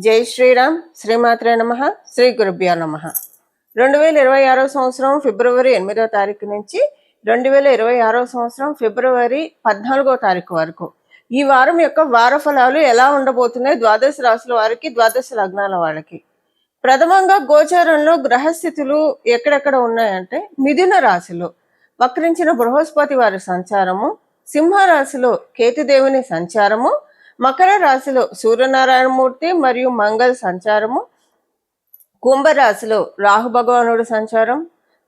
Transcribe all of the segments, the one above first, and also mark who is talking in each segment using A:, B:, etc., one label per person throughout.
A: జై శ్రీరామ్. శ్రీమాత్రే నమః. శ్రీ గురుభ్యో నమః. 2026 సంవత్సరం ఫిబ్రవరి 8వ తారీఖు నుంచి 2026 సంవత్సరం ఫిబ్రవరి 14వ తారీఖు వరకు ఈ వారం యొక్క వార ఫలాలు ఎలా ఉండబోతున్నాయి ద్వాదశ రాశుల వారికి, ద్వాదశ లగ్నాల వాళ్ళకి. ప్రథమంగా గోచారంలో గ్రహస్థితులు ఎక్కడెక్కడ ఉన్నాయంటే మిథున రాశిలో వక్రించిన బృహస్పతి వారి సంచారము, సింహరాశిలో కేతుదేవుని సంచారము, మకర రాశిలో సూర్యనారాయణమూర్తి మరియు మంగళ సంచారము, కుంభరాశిలో రాహు భగవానుడు సంచారం,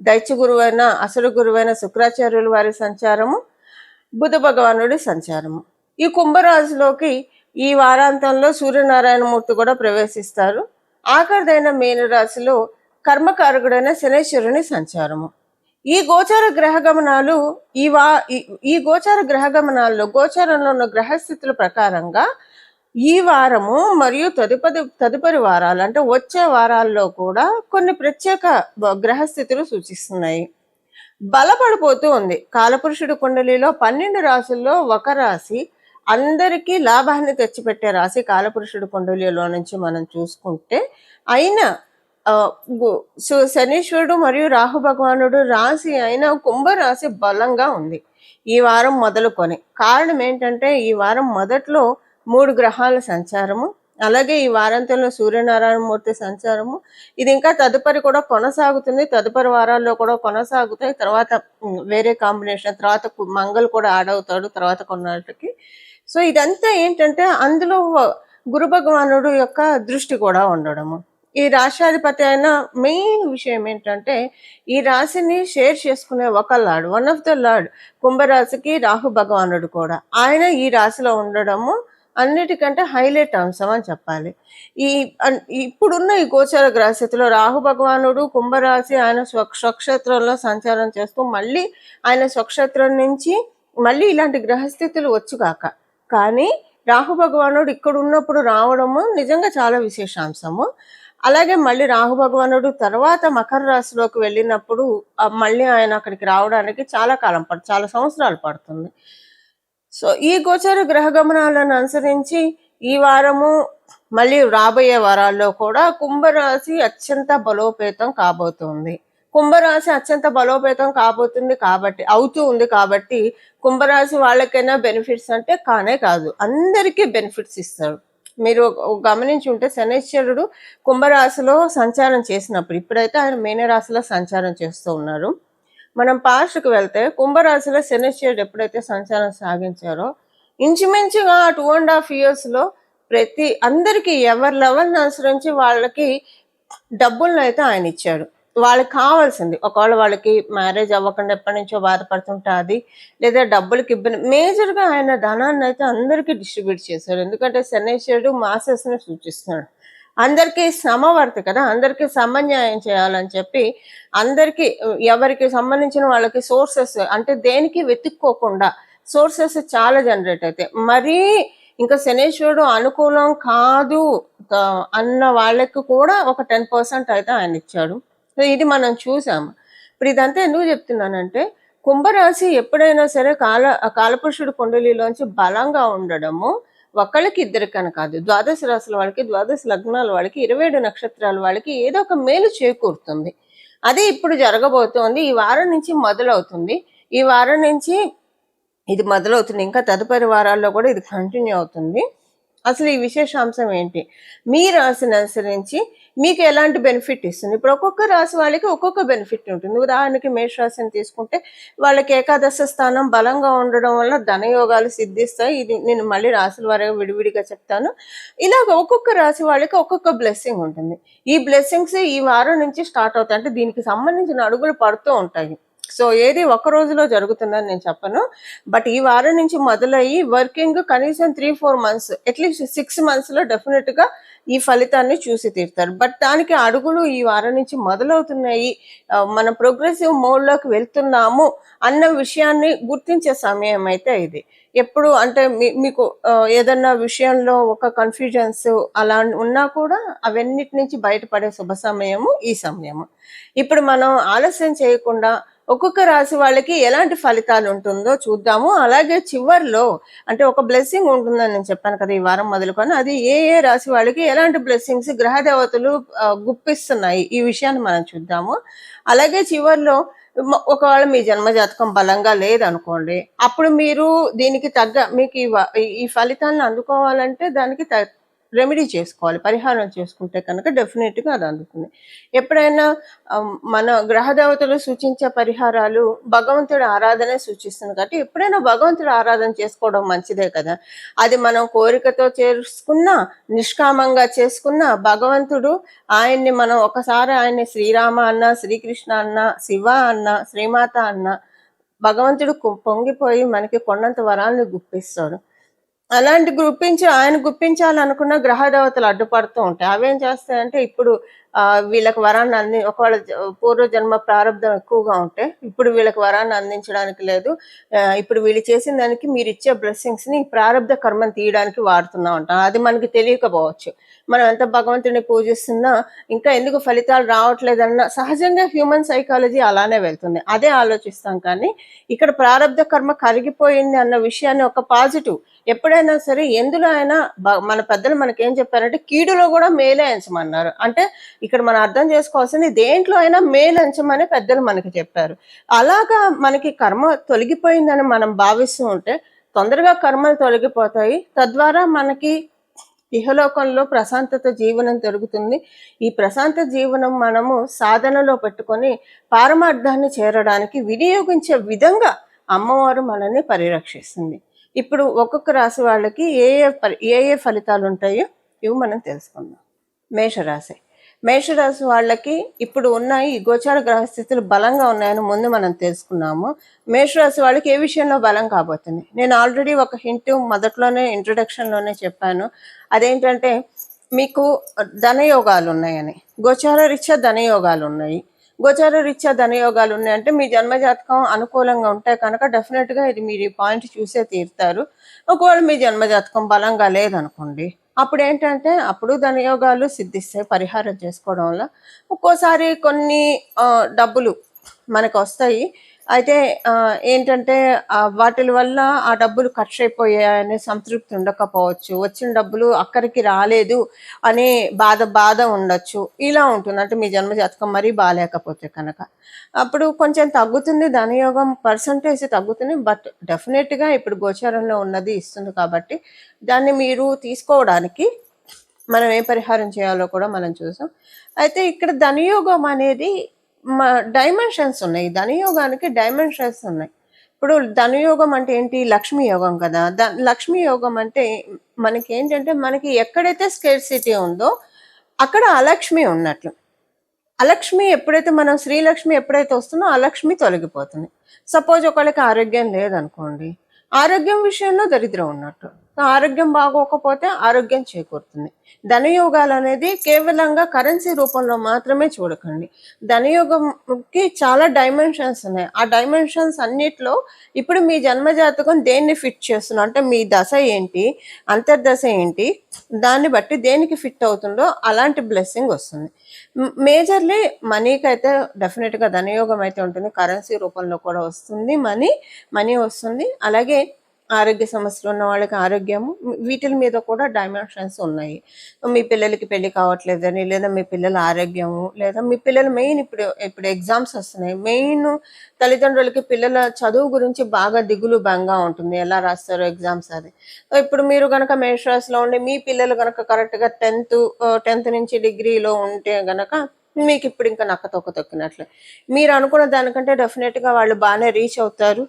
A: దైత్య గురువైన అసురు గురువైన శుక్రాచార్యుల వారి సంచారము, బుధ భగవానుడి సంచారము. ఈ కుంభరాశిలోకి ఈ వారాంతంలో సూర్యనారాయణమూర్తి కూడా ప్రవేశిస్తారు. ఆఖరిదైన మీనరాశిలో కర్మకారకుడైన శనేశ్వరుని సంచారము. ఈ గోచార గ్రహ గమనాలు ఈ గోచార గ్రహ గమనాల్లో గోచారంలో ఉన్న గ్రహస్థితుల ప్రకారంగా ఈ వారము మరియు తదుపరి వారాలు అంటే వచ్చే వారాల్లో కూడా కొన్ని ప్రత్యేక గ్రహస్థితులు సూచిస్తున్నాయి. బలపడిపోతూ ఉంది. కాలపురుషుడు కుండలిలో 12 రాశుల్లో ఒక రాశి అందరికీ లాభాన్ని తెచ్చిపెట్టే రాశి కాలపురుషుడు కుండలిలో నుంచి మనం చూసుకుంటే అయినా శనీశ్వరుడు మరియు రాహు భగవానుడు రాశి అయిన కుంభరాశి బలంగా ఉంది ఈ వారం మొదలుకొని. కారణం ఏంటంటే ఈ వారం మొదట్లో 3 గ్రహాల సంచారము, అలాగే ఈ వారాంతంలో సూర్యనారాయణమూర్తి సంచారము. ఇది ఇంకా తదుపరి కూడా కొనసాగుతుంది, తదుపరి వారాల్లో కూడా కొనసాగుతాయి. తర్వాత వేరే కాంబినేషన్, తర్వాత మంగళ కూడా ఆడవుతాడు తర్వాత కొన్నాళ్ళకి. సో ఇదంతా ఏంటంటే అందులో గురు భగవానుడు యొక్క దృష్టి కూడా ఉండడము. ఈ రాష్ట్రాధిపతి అయిన మెయిన్ విషయం ఏంటంటే ఈ రాశిని షేర్ చేసుకునే ఒక lord, one of the lord కుంభరాశికి రాహు భగవానుడు కూడా, ఆయన ఈ రాశిలో ఉండడము అన్నిటికంటే హైలైట్ అంశం అని చెప్పాలి. ఇప్పుడున్న ఈ గోచర గ్రహస్థితిలో రాహు భగవానుడు కుంభరాశి ఆయన స్వక్షేత్రంలో సంచారం చేస్తూ మళ్ళీ ఆయన స్వక్షేత్రం నుంచి మళ్ళీ ఇలాంటి గ్రహస్థితులు వచ్చుగాక. కానీ రాహు భగవానుడు ఇక్కడ ఉన్నప్పుడు రావడము నిజంగా చాలా విశేషాంశము. అలాగే మళ్ళీ రాహు భగవానుడు తర్వాత మకర రాశిలోకి వెళ్ళినప్పుడు మళ్ళీ ఆయన అక్కడికి రావడానికి చాలా సంవత్సరాలు పడుతుంది. సో ఈ గోచర గ్రహ గమనాలను అనుసరించి ఈ వారము మళ్ళీ రాబోయే వారాల్లో కూడా కుంభరాశి అత్యంత బలోపేతం కాబోతుంది. కుంభరాశి అత్యంత బలోపేతం అవుతూ ఉంది కాబట్టి కుంభరాశి వాళ్ళకైనా బెనిఫిట్స్ అంటే కానే కాదు, అందరికీ బెనిఫిట్స్ ఇస్తారు. మీరు గమనించి ఉంటే శనైశ్వరుడు కుంభరాశిలో సంచారం చేసినప్పుడు, ఇప్పుడైతే ఆయన మీనరాశిలో సంచారం చేస్తూ ఉన్నారు. మనం పాస్ట్కి వెళ్తే కుంభరాశిలో శనైశ్వరుడు ఎప్పుడైతే సంచారం సాగించారో ఇంచుమించుగా 2.5 yearsలో అందరికీ ఎవరి లెవెల్ని అనుసరించి వాళ్ళకి డబ్బులను అయితే ఆయన ఇచ్చాడు. వాళ్ళకి కావాల్సింది, ఒకవేళ వాళ్ళకి మ్యారేజ్ అవ్వకుండా ఎప్పటి నుంచో బాధపడుతుంటే అది, లేదా డబ్బులకి ఇబ్బంది, మేజర్గా ఆయన ధనాన్ని అయితే అందరికీ డిస్ట్రిబ్యూట్ చేశారు. ఎందుకంటే శనైశ్వరుడు మాసెస్ని సూచిస్తున్నాడు. అందరికీ సమవర్తి కదా, అందరికీ సమన్యాయం చేయాలని చెప్పి అందరికీ ఎవరికి సంబంధించిన వాళ్ళకి సోర్సెస్ అంటే దేనికి వెతుక్కోకుండా సోర్సెస్ చాలా జనరేట్ అవుతాయి. మరీ ఇంకా శనైశ్వరుడు అనుకూలం కాదు అన్న వాళ్ళకి కూడా ఒక 10% అయితే ఆయన ఇచ్చాడు. ఇది మనం చూసాము. ఇప్పుడు ఇదంతా ఎందుకు చెప్తున్నానంటే కుంభరాశి ఎప్పుడైనా సరే కాలపురుషుడు కుండలిలోంచి బలంగా ఉండడము ఒకళ్ళకి ఇద్దరికని కాదు, ద్వాదశ రాశుల వాళ్ళకి, ద్వాదశ లగ్నాల వాళ్ళకి, 27 నక్షత్రాల వాళ్ళకి ఏదో ఒక మేలు చేకూరుతుంది. అది ఇప్పుడు జరగబోతోంది. ఈ వారం నుంచి మొదలవుతుంది. ఈ వారం నుంచి ఇది మొదలవుతుంది, ఇంకా తదుపరి వారాల్లో కూడా ఇది కంటిన్యూ అవుతుంది. అసలు ఈ విశేషాంశం ఏంటి, మీ రాశిని అనుసరించి మీకు ఎలాంటి బెనిఫిట్ ఇస్తుంది. ఇప్పుడు ఒక్కొక్క రాశి వాళ్ళకి ఒక్కొక్క బెనిఫిట్ ఉంటుంది. ఉదాహరణకి మేషరాశిని తీసుకుంటే వాళ్ళకి ఏకాదశ స్థానం బలంగా ఉండడం వల్ల ధనయోగాలు సిద్ధిస్తాయి. ఇది నేను మళ్ళీ రాశుల వారిగా విడివిడిగా చెప్తాను. ఇలాగ ఒక్కొక్క రాశి వాళ్ళకి ఒక్కొక్క బ్లెస్సింగ్ ఉంటుంది. ఈ బ్లెస్సింగ్స్ ఈ వారం నుంచి స్టార్ట్ అవుతాయి. అంటే దీనికి సంబంధించిన అడుగులు పడుతూ ఉంటాయి. సో ఏది ఒక రోజులో జరుగుతుందని నేను చెప్పను, బట్ ఈ వారం నుంచి మొదలయ్యి వర్కింగ్ కనీసం 3-4 months, అట్లీస్ట్ 6 monthsలో డెఫినెట్గా ఈ ఫలితాన్ని చూసి తీరుతారు. బట్ దానికి అడుగులు ఈ వారం నుంచి మొదలవుతున్నాయి, మనం ప్రోగ్రెసివ్ మోడ్లోకి వెళ్తున్నాము అన్న విషయాన్ని గుర్తించే సమయం అయితే ఇది. ఎప్పుడు అంటే మీకు ఏదన్నా విషయంలో ఒక కన్ఫ్యూజన్స్ అలా ఉన్నా కూడా అవన్నిటి నుంచి బయటపడే శుభ సమయము ఈ సమయము. ఇప్పుడు మనం ఆలస్యం చేయకుండా ఒక్కొక్క రాశి వాళ్ళకి ఎలాంటి ఫలితాలు ఉంటుందో చూద్దాము. అలాగే చివర్లో అంటే ఒక బ్లెస్సింగ్ ఉంటుందని నేను చెప్పాను కదా! ఈ వారం మొదలుకొని. అది ఏ ఏ రాశి వాళ్ళకి ఎలాంటి బ్లెస్సింగ్స్ గ్రహ దేవతలు గుప్పిస్తున్నాయి. ఈ విషయాన్ని మనం చూద్దాము. అలాగే చివర్లో ఒకవేళ మీ జన్మ జాతకం బలంగా లేదనుకోండి. అప్పుడు మీరు దీనికి తగ్గ మీకు ఈ ఫలితాలను అందుకోవాలంటే దానికి రెమెడీ చేసుకోవాలి. పరిహారం చేసుకుంటే కనుక డెఫినిట్‌గా అది అందుతుంది. ఎప్పుడైనా మన గ్రహ దేవతలు సూచించే పరిహారాలు భగవంతుడి ఆరాధనే సూచిస్తుంది కాబట్టి ఎప్పుడైనా భగవంతుడి ఆరాధన చేసుకోవడం మంచిదే కదా! అది మనం కోరికతో చేసుకున్నా, నిష్కామంగా చేసుకున్నా భగవంతుడు ఆయన్ని మనం ఒకసారి ఆయన్ని శ్రీరామ అన్నా, శ్రీకృష్ణ అన్నా, శివ అన్నా, శ్రీమాత అన్నా భగవంతుడు పొంగిపోయి మనకి కొండంత వరాలను గుప్పిస్తాడు. అలాంటి ఆయన గుప్పించాలనుకున్న గ్రహ దేవతలు అడ్డుపడుతూ ఉంటాయి. అవేం చేస్తాయంటే ఇప్పుడు వీళ్ళకి వరాన్ని ఒకవేళ పూర్వజన్మ ప్రారంధం ఎక్కువగా ఉంటే ఇప్పుడు వీళ్ళకి వరాన్ని అందించడానికి లేదు. ఇప్పుడు వీళ్ళు చేసిన దానికి మీరు ఇచ్చే బ్లెస్సింగ్స్‌ని ప్రారంధ కర్మను తీయడానికి వాడుతున్నా ఉంటాం. అది మనకి తెలియకపోవచ్చు. మనం ఎంత భగవంతుడిని పూజిస్తున్నా ఇంకా ఎందుకు ఫలితాలు రావట్లేదన్న సహజంగా హ్యూమన్ సైకాలజీ అలానే వెళ్తుంది. అదే ఆలోచిస్తాం కానీ ఇక్కడ ప్రారంధ కర్మ కరిగిపోయింది అన్న విషయాన్ని ఒక పాజిటివ్ ఎప్పుడైనా సరే ఎందులో అయినా మన పెద్దలు మనకేం చెప్పారంటే కీడులో కూడా మేలే ఎంచమన్నారు. అంటే ఇక్కడ మనం అర్థం చేసుకోవాల్సింది దేంట్లో అయినా మేలు ఎంచమని పెద్దలు మనకి చెప్పారు. అలాగా మనకి కర్మ తొలగిపోయిందని మనం భావిస్తూ ఉంటే తొందరగా కర్మలు తొలగిపోతాయి. తద్వారా మనకి ఇహలోకంలో ప్రశాంతత జీవనం జరుగుతుంది. ఈ ప్రశాంత జీవనం మనము సాధనలో పెట్టుకొని పారమార్థాన్ని చేరడానికి వినియోగించే విధంగా అమ్మవారు మనల్ని పరిరక్షిస్తుంది. ఇప్పుడు ఒక్కొక్క రాశి వాళ్ళకి ఏ ఏ ఫలితాలు ఉంటాయో ఇవి మనం తెలుసుకుందాం. మేషరాశి. మేషరాశి వాళ్ళకి ఇప్పుడు ఉన్నాయి గోచార గ్రహస్థితులు బలంగా ఉన్నాయని ముందు మనం తెలుసుకున్నాము. మేషరాశి వాళ్ళకి ఏ విషయంలో బలం కాబోతుంది? నేను ఆల్రెడీ ఒక హింట్ మొదట్లోనే ఇంట్రొడక్షన్లోనే చెప్పాను. అదేంటంటే మీకు ధనయోగాలు ఉన్నాయని. గోచార రీత్యా ధనయోగాలు ఉన్నాయి. గోచార రీత్యా ధనయోగాలు ఉన్నాయంటే మీ జన్మజాతకం అనుకూలంగా ఉంటే కనుక డెఫినెట్గా ఇది మీరు ఈ పాయింట్ చూసే తీరుతారు. ఒకవేళ మీ జన్మజాతకం బలంగా లేదనుకోండి అప్పుడు ఏంటంటే అప్పుడు ధనయోగాలు సిద్ధిస్తాయి పరిహారం చేసుకోవడం వల్ల. ఒక్కోసారి కొన్ని డబ్బులు మనకు వస్తాయి. అయితే ఏంటంటే వాటి వల్ల ఆ డబ్బులు ఖర్చు అయిపోయాయనే సంతృప్తి ఉండకపోవచ్చు. వచ్చిన డబ్బులు అక్కడికి రాలేదు అనే బాధ ఉండొచ్చు. ఇలా ఉంటుంది. అంటే మీ జన్మజాతకం మరీ బాగాలేకపోతే కనుక అప్పుడు కొంచెం తగ్గుతుంది. ధనయోగం పర్సంటేజ్ తగ్గుతుంది. బట్ డెఫినెట్గా ఇప్పుడు గోచారంలో ఉన్నది ఇస్తుంది కాబట్టి దాన్ని మీరు తీసుకోవడానికి మనం ఏ పరిహారం చేయాలో కూడా మనం చూసాం. అయితే ఇక్కడ ధనయోగం అనేది డైమెన్షన్స్ ఉన్నాయి. ధనయోగానికి డైమెన్షన్స్ ఉన్నాయి. ఇప్పుడు ధనయోగం అంటే ఏంటి? లక్ష్మీ యోగం కదా. లక్ష్మీ యోగం అంటే మనకి ఏంటంటే మనకి ఎక్కడైతే స్కేర్సిటీ ఉందో అక్కడ అలక్ష్మి ఉన్నట్లు. అలక్ష్మి ఎప్పుడైతే మనం శ్రీలక్ష్మి ఎప్పుడైతే వస్తుందో అలక్ష్మి తొలగిపోతుంది. సపోజ్ ఒకళ్ళకి ఆరోగ్యం లేదనుకోండి, ఆరోగ్యం విషయంలో దరిద్రం ఉన్నట్టు. ఆరోగ్యం బాగోకపోతే ఆరోగ్యం చేకూరుతుంది. ధనయోగాలు అనేది కేవలంగా కరెన్సీ రూపంలో మాత్రమే చూడకండి. ధనయోగంకి చాలా డైమెన్షన్స్ ఉన్నాయి. ఆ డైమెన్షన్స్ అన్నిట్లో ఇప్పుడు మీ జన్మజాతకం దేన్ని ఫిట్ చేస్తున్నా అంటే మీ దశ ఏంటి, అంతర్దశ ఏంటి, దాన్ని బట్టి దేనికి ఫిట్ అవుతుందో అలాంటి బ్లెస్సింగ్ వస్తుంది. మేజర్లీ మనీకి అయితే డెఫినెట్గా ధనయోగం అయితే ఉంటుంది. కరెన్సీ రూపంలో కూడా వస్తుంది. మనీ వస్తుంది. అలాగే ఆరోగ్య సమస్యలు ఉన్న వాళ్ళకి ఆరోగ్యము వీటి మీద కూడా డైమెన్షన్స్ ఉన్నాయి. మీ పిల్లలకి పెళ్లి కావట్లేదని లేదా మీ పిల్లల ఆరోగ్యము లేదా మీ పిల్లలు మెయిన్ ఇప్పుడు ఎగ్జామ్స్ వస్తున్నాయి. మెయిన్ తల్లిదండ్రులకి పిల్లల చదువు గురించి బాగా దిగులు బెంగా ఉంటుంది. ఎలా రాస్తారో ఎగ్జామ్స్ అది. ఇప్పుడు మీరు కనుక మేషరాశిలో ఉండి మీ పిల్లలు కనుక కరెక్ట్గా 10th నుంచి డిగ్రీలో ఉంటే గనక మీకు ఇప్పుడు ఇంకా నక్క తొక్క తొక్కినట్లే. మీరు అనుకున్న దానికంటే డెఫినెట్గా వాళ్ళు బాగానే రీచ్ అవుతారు.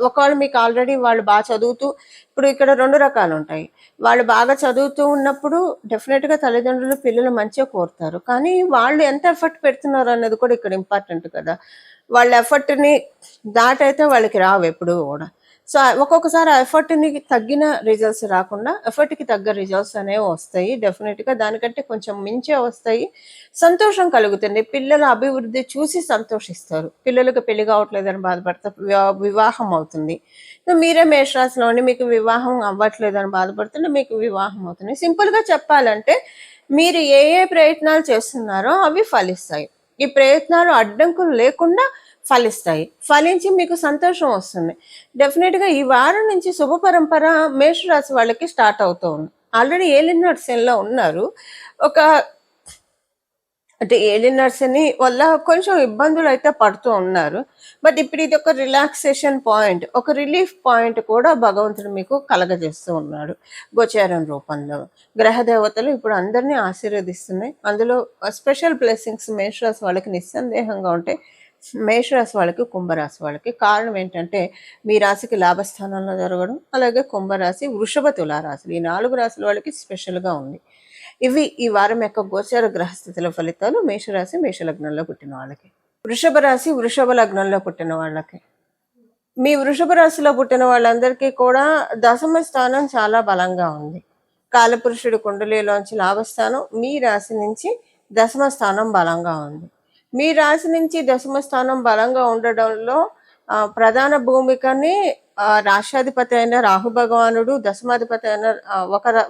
A: ఒకవేళ మీకు ఆల్రెడీ వాళ్ళు బాగా చదువుతూ ఇప్పుడు ఇక్కడ 2 రకాలు ఉంటాయి. వాళ్ళు బాగా చదువుతూ ఉన్నప్పుడు డెఫినెట్గా తల్లిదండ్రులు పిల్లలు మంచిగా కోరుతారు. కానీ వాళ్ళు ఎంత ఎఫర్ట్ పెడుతున్నారు అన్నది కూడా ఇక్కడ ఇంపార్టెంట్ కదా. వాళ్ళ ఎఫర్ట్ని దాటైతే వాళ్ళకి రావు ఎప్పుడు కూడా. సో ఒక్కొక్కసారి ఆ ఎఫర్ట్ని తగ్గిన రిజల్ట్స్ రాకుండా ఎఫర్ట్కి తగ్గ రిజల్ట్స్ అనేవి వస్తాయి. డెఫినెట్గా దానికంటే కొంచెం మించే వస్తాయి. సంతోషం కలుగుతుంది. పిల్లల అభివృద్ధి చూసి సంతోషిస్తారు. పిల్లలకు పెళ్లి కావట్లేదని బాధపడతారు. వివాహం అవుతుంది. మీరే మేషరాశిలో ఉండి మీకు వివాహం అవ్వట్లేదని బాధపడుతుంటే మీకు వివాహం అవుతుంది. సింపుల్గా చెప్పాలంటే మీరు ఏ ప్రయత్నాలు చేస్తున్నారో అవి ఫలిస్తాయి. ఈ ప్రయత్నాలు అడ్డంకులు లేకుండా ఫలిస్తాయి. ఫలించి మీకు సంతోషం వస్తుంది. డెఫినెట్‌గా ఈ వారం నుంచి శుభ పరంపర మేషరాశి వాళ్ళకి స్టార్ట్ అవుతూ ఉంది. ఆల్రెడీ ఏలినాటి శనిలో ఉన్నారు. ఒక అంటే ఏలినాటి శని వల్ల కొంచెం ఇబ్బందులైతే పడుతూ ఉన్నారు. బట్ ఇప్పుడు ఇదొక రిలాక్సేషన్ పాయింట్, ఒక రిలీఫ్ పాయింట్ కూడా భగవంతుడు మీకు కలగజేస్తూ ఉన్నాడు గోచారం రూపంలో. గ్రహ దేవతలు ఇప్పుడు అందరినీ ఆశీర్వదిస్తున్నాయి. అందులో స్పెషల్ బ్లెస్సింగ్స్ మేషరాశి వాళ్ళకి నిస్సందేహంగా ఉంటాయి. మేషరాశి వాళ్ళకి, కుంభరాశి వాళ్ళకి. కారణం ఏంటంటే మీ రాశికి లాభస్థానంలో జరగడం, అలాగే కుంభరాశి, వృషభ, తులారాశులు ఈ 4 రాశుల వాళ్ళకి స్పెషల్‌గా ఉంది. ఇవి ఈ వారం యొక్క గోచర గ్రహస్థితుల ఫలితాలు మేషరాశి, మేషలగ్నంలో పుట్టిన వాళ్ళకి. వృషభ రాశి, వృషభ లగ్నంలో పుట్టిన వాళ్ళకి. మీ వృషభ రాశిలో పుట్టిన వాళ్ళందరికీ కూడా దశమ స్థానం చాలా బలంగా ఉంది. కాలపురుషుడి కుండలిలోంచి లాభస్థానం, మీ రాశి నుంచి దశమ స్థానం బలంగా ఉంది. మీ రాశి నుంచి దశమ స్థానం బలంగా ఉండడంలో ప్రధాన భూమికని రాష్ట్రాధిపతి అయిన రాహు భగవానుడు, దశమాధిపతి అయిన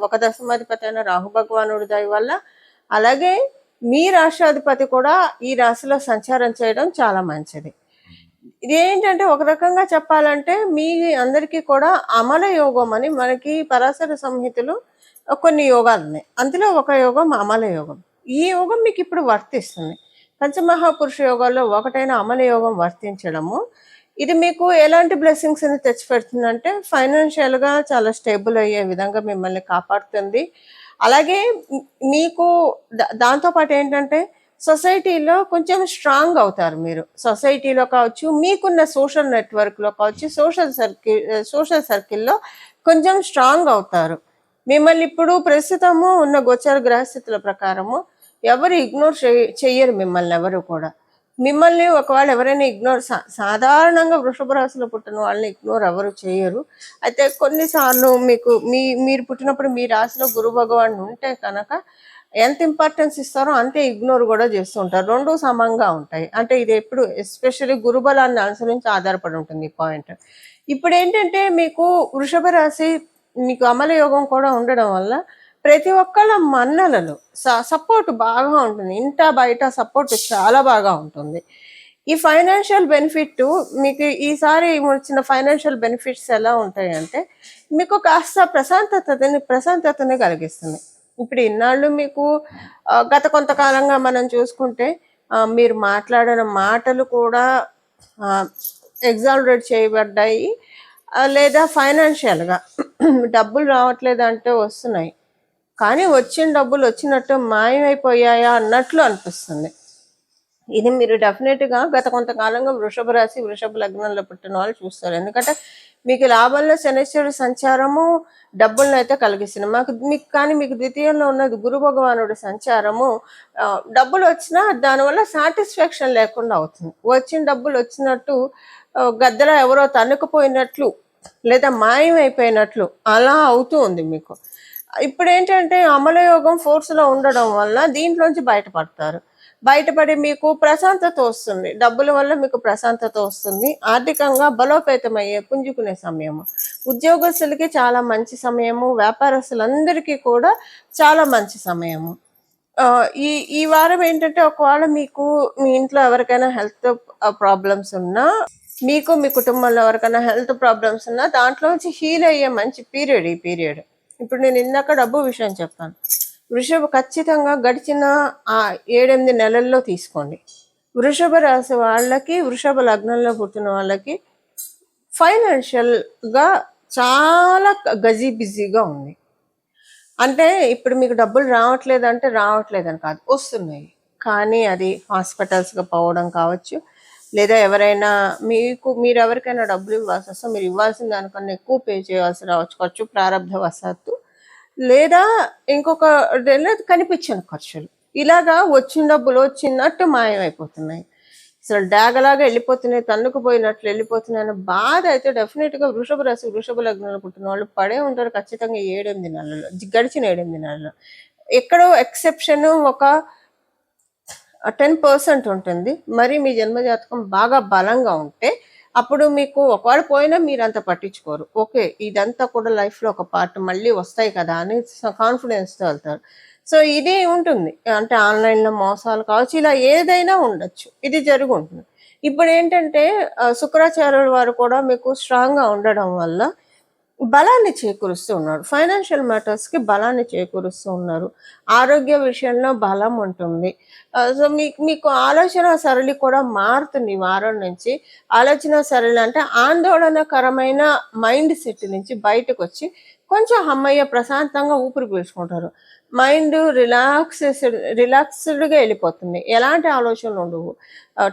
A: ఒక దశమాధిపతి అయిన రాహు భగవానుడు దయ వల్ల, అలాగే మీ రాష్ట్రాధిపతి కూడా ఈ రాశిలో సంచారం చేయడం చాలా మంచిది. ఇదేంటంటే ఒక రకంగా చెప్పాలంటే మీ అందరికీ కూడా అమల యోగం అని మనకి పరాశర సంహితలో కొన్ని యోగాలు ఉన్నాయి. అందులో ఒక యోగం అమల యోగం. ఈ యోగం మీకు ఇప్పుడు వర్తిస్తుంది. పంచమహాపురుష యోగాల్లో ఒకటైన అమల యోగం వర్తించడము ఇది మీకు ఎలాంటి బ్లెస్సింగ్స్ అని తెచ్చిపెడుతుందంటే ఫైనాన్షియల్గా చాలా స్టేబుల్ అయ్యే విధంగా మిమ్మల్ని కాపాడుతుంది. అలాగే మీకు దాంతోపాటు ఏంటంటే సొసైటీలో కొంచెం స్ట్రాంగ్ అవుతారు మీరు. సొసైటీలో కావచ్చు, మీకున్న సోషల్ నెట్వర్క్లో కావచ్చు, సోషల్ సర్కిల్లో కొంచెం స్ట్రాంగ్ అవుతారు. మిమ్మల్ని ఇప్పుడు ప్రస్తుతము ఉన్న గోచర గ్రహస్థితుల ప్రకారము ఎవరు ఇగ్నోర్ చెయ్యరు మిమ్మల్ని ఎవరు కూడా. మిమ్మల్ని ఒకవేళ ఎవరైనా ఇగ్నోర్ సాధారణంగా వృషభ రాశిలో పుట్టిన వాళ్ళని ఇగ్నోర్ ఎవరు చేయరు. అయితే కొన్నిసార్లు మీరు పుట్టినప్పుడు మీ రాశిలో గురు భగవాన్ ఉంటే కనుక ఎంత ఇంపార్టెన్స్ ఇస్తారో అంతే ఇగ్నోర్ కూడా చేస్తూ ఉంటారు. రెండు సమంగా ఉంటాయి. అంటే ఇది ఎప్పుడు ఎస్పెషల్లీ గురుబలాన్ని అనుసరించి ఆధారపడి ఉంటుంది ఈ పాయింట్. ఇప్పుడు ఏంటంటే మీకు వృషభ రాశి మీకు అమల యోగం కూడా ఉండడం వల్ల ప్రతి ఒక్కళ్ళ మన్ననలు సపోర్ట్ బాగా ఉంటుంది. ఇంట బయట సపోర్ట్ చాలా బాగా ఉంటుంది. ఈ ఫైనాన్షియల్ బెనిఫిట్ మీకు ఈసారి వచ్చిన ఫైనాన్షియల్ బెనిఫిట్స్ ఎలా ఉంటాయంటే మీకు కాస్త ప్రశాంతతని కలిగిస్తుంది. ఇప్పుడు ఇన్నాళ్ళు మీకు గత కొంతకాలంగా మనం చూసుకుంటే మీరు మాట్లాడిన మాటలు కూడా ఎగ్జాలరేట్ చేయబడ్డాయి, లేదా ఫైనాన్షియల్గా డబ్బులు రావట్లేదు అంటే వస్తున్నాయి, కానీ వచ్చిన డబ్బులు వచ్చినట్టు మాయమైపోయాయా అన్నట్లు అనిపిస్తుంది. ఇది మీరు డెఫినెట్గా గత కొంతకాలంగా వృషభ రాశి, వృషభ లగ్నంలో పుట్టిన వాళ్ళు చూస్తారు. ఎందుకంటే మీకు లాభంలో శనిశ్వరుడు సంచారము డబ్బులను అయితే కలిగిస్తుంది. మీకు ద్వితీయంలో ఉన్నది గురు భగవానుడి సంచారము డబ్బులు వచ్చినా దానివల్ల సాటిస్ఫాక్షన్ లేకుండా అవుతుంది. వచ్చిన డబ్బులు వచ్చినట్టు గద్దెలో ఎవరో తన్నుకుపోయినట్లు లేదా మాయమైపోయినట్లు అలా అవుతూ ఉంది మీకు. ఇప్పుడు ఏంటంటే అమలయోగం ఫోర్స్లో ఉండడం వల్ల దీంట్లోంచి బయటపడి మీకు ప్రశాంతత వస్తుంది. డబ్బుల వల్ల మీకు ప్రశాంతత వస్తుంది. ఆర్థికంగా బలోపేతమయ్యే పుంజుకునే సమయము. ఉద్యోగస్తులకి చాలా మంచి సమయము. వ్యాపారస్తులందరికీ కూడా చాలా మంచి సమయము. ఈ వారం ఏంటంటే ఒకవేళ మీకు మీ ఇంట్లో ఎవరికైనా హెల్త్ ప్రాబ్లమ్స్ ఉన్నా, మీకు మీ కుటుంబంలో ఎవరికైనా హెల్త్ ప్రాబ్లమ్స్ ఉన్నా దాంట్లోంచి హీల్ అయ్యే మంచి పీరియడ్ ఈ పీరియడ్. ఇప్పుడు నేను ఇందాక డబ్బు విషయం చెప్పాను. వృషభ ఖచ్చితంగా గడిచిన 7-8 నెలల్లో తీసుకోండి. వృషభ రాశి వాళ్ళకి, వృషభ లగ్నంలో పుట్టిన వాళ్ళకి ఫైనాన్షియల్గా చాలా బిజీగా ఉంది. అంటే ఇప్పుడు మీకు డబ్బులు రావట్లేదని కాదు, వస్తున్నాయి. కానీ అది హాస్పిటల్స్గా పోవడం కావచ్చు, లేదా ఎవరైనా మీరు ఎవరికైనా డబ్బులు ఇవ్వాల్సి వస్తే మీరు ఇవ్వాల్సిన దానికన్నా ఎక్కువ పే చేయాల్సి రావచ్చు, ప్రారంభ వశాత్తు, లేదా ఇంకొక కనిపించని ఖర్చులు. ఇలాగా వచ్చిన డబ్బులు వచ్చినట్టు మాయమైపోతున్నాయి. అసలు డాగలాగా వెళ్ళిపోతున్నాయి, తన్నుకుపోయినట్లు వెళ్ళిపోతున్నాయి అనే బాధ అయితే డెఫినెట్గా వృషభ రాశి, వృషభ లగ్నంలో పుట్టిన వాళ్ళు పడే ఉంటారు ఖచ్చితంగా. 7-8 నెలల్లో, గడిచిన 7-8 నెలల్లో ఎక్కడో ఎక్సెప్షన్ ఒక 10% ఉంటుంది. మరి మీ జన్మజాతకం బాగా బలంగా ఉంటే అప్పుడు మీకు ఒకవేళ పోయినా మీరు అంత పట్టించుకోరు. ఓకే, ఇదంతా కూడా లైఫ్లో ఒక పార్ట్, మళ్ళీ వస్తాయి కదా అని కాన్ఫిడెన్స్తో వెళ్తారు. సో ఇది ఉంటుంది. అంటే ఆన్లైన్లో మోసాలు కావచ్చు, ఇలా ఏదైనా ఉండొచ్చు, ఇది ఉంటుంది. ఇప్పుడు ఏంటంటే శుక్రాచార్యుల వారు కూడా మీకు స్ట్రాంగ్గా ఉండడం వల్ల బలాన్ని చేకూరుస్తూ ఉన్నాడు. ఫైనాన్షియల్ మ్యాటర్స్‌కి బలాన్ని చేకూరుస్తూ ఉన్నారు. ఆరోగ్య విషయంలో బలం ఉంటుంది. సో, మీకు ఆలోచన సరళి కూడా మారుతుంది ఈ వారం నుంచి. ఆలోచన సరళి అంటే ఆందోళనకరమైన మైండ్ సెట్ నుంచి బయటకొచ్చి కొంచెం హమ్మయ్య! ప్రశాంతంగా ఊపిరి పీల్చుకుంటారు. మైండ్ రిలాక్స్‌డ్‌గా ఎళ్ళిపోతుంది. ఎలాంటి ఆలోచనలు ఉండవు.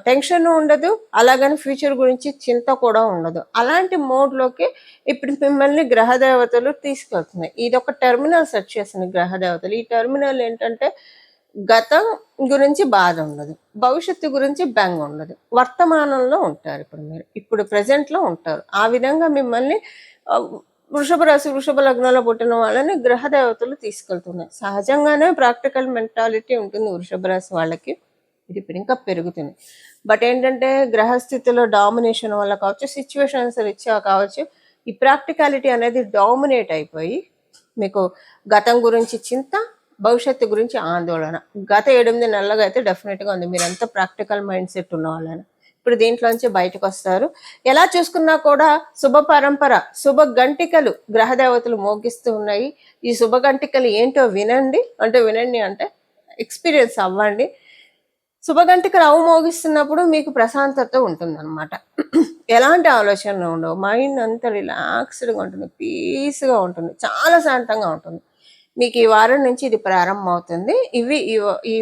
A: టెన్షన్ ఉండదు. అలాగని ఫ్యూచర్ గురించి చింత కూడా ఉండదు. అలాంటి మోడ్‌లోకి ఇప్పుడు మిమ్మల్ని గ్రహదేవతలు తీసుకెళ్తున్నాయి. ఇదొక టెర్మినల్ సెట్ చేసింది గ్రహదేవతలు. ఈ టెర్మినల్ ఏంటంటే గతం గురించి బాధ ఉండదు. భవిష్యత్తు గురించి బెంగ ఉండదు. వర్తమానంలో ఉంటారు ఇప్పుడు మీరు. ఇప్పుడు ప్రెజెంట్‌లో ఉంటారు. ఆ విధంగా మిమ్మల్ని ఆహ్, వృషభ రాశి, వృషభ లగ్నంలో పుట్టిన వాళ్ళని గ్రహదేవతలు తీసుకెళ్తున్నాయి. సహజంగానే ప్రాక్టికల్ మెంటాలిటీ ఉంటుంది వృషభ రాశి వాళ్ళకి. ఇది ఇప్పుడు ఇంకా పెరుగుతుంది. బట్ ఏంటంటే గ్రహస్థితిలో డామినేషన్ వల్ల కావచ్చు, సిచ్యువేషన్స్ రీత్యా కావచ్చు, ఈ ప్రాక్టికాలిటీ అనేది డామినేట్ అయిపోయి మీకు గతం గురించి చింత, భవిష్యత్తు గురించి ఆందోళన. గత 8 నెలలుగా అయితే డెఫినెట్‌గా ఉంది. మీరెంత ప్రాక్టికల్ మైండ్ సెట్ ఉన్న వాళ్ళని. ఇప్పుడు దీంట్లోంచి బయటకొస్తారు. ఎలా చూసుకున్నా కూడా శుభ పరంపర, శుభ గంటికలు గ్రహదేవతలు మోగిస్తూ ఉన్నాయి. ఈ శుభ గంటికలు ఏంటో వినండి. వినండి అంటే ఎక్స్‌పీరియన్స్ అవ్వండి. శుభగంటికలు మోగిస్తున్నప్పుడు మీకు ప్రశాంతత ఉంటుందన్నమాట. ఎలాంటి ఆలోచనలు ఉండవు. మైండ్ అంతా రిలాక్స్డ్‌గా ఉంటుంది. పీస్‌గా ఉంటుంది. చాలా శాంతంగా ఉంటుంది. మీకు ఈ వారం నుంచి ఇది ప్రారంభమవుతుంది. ఇవి ఈ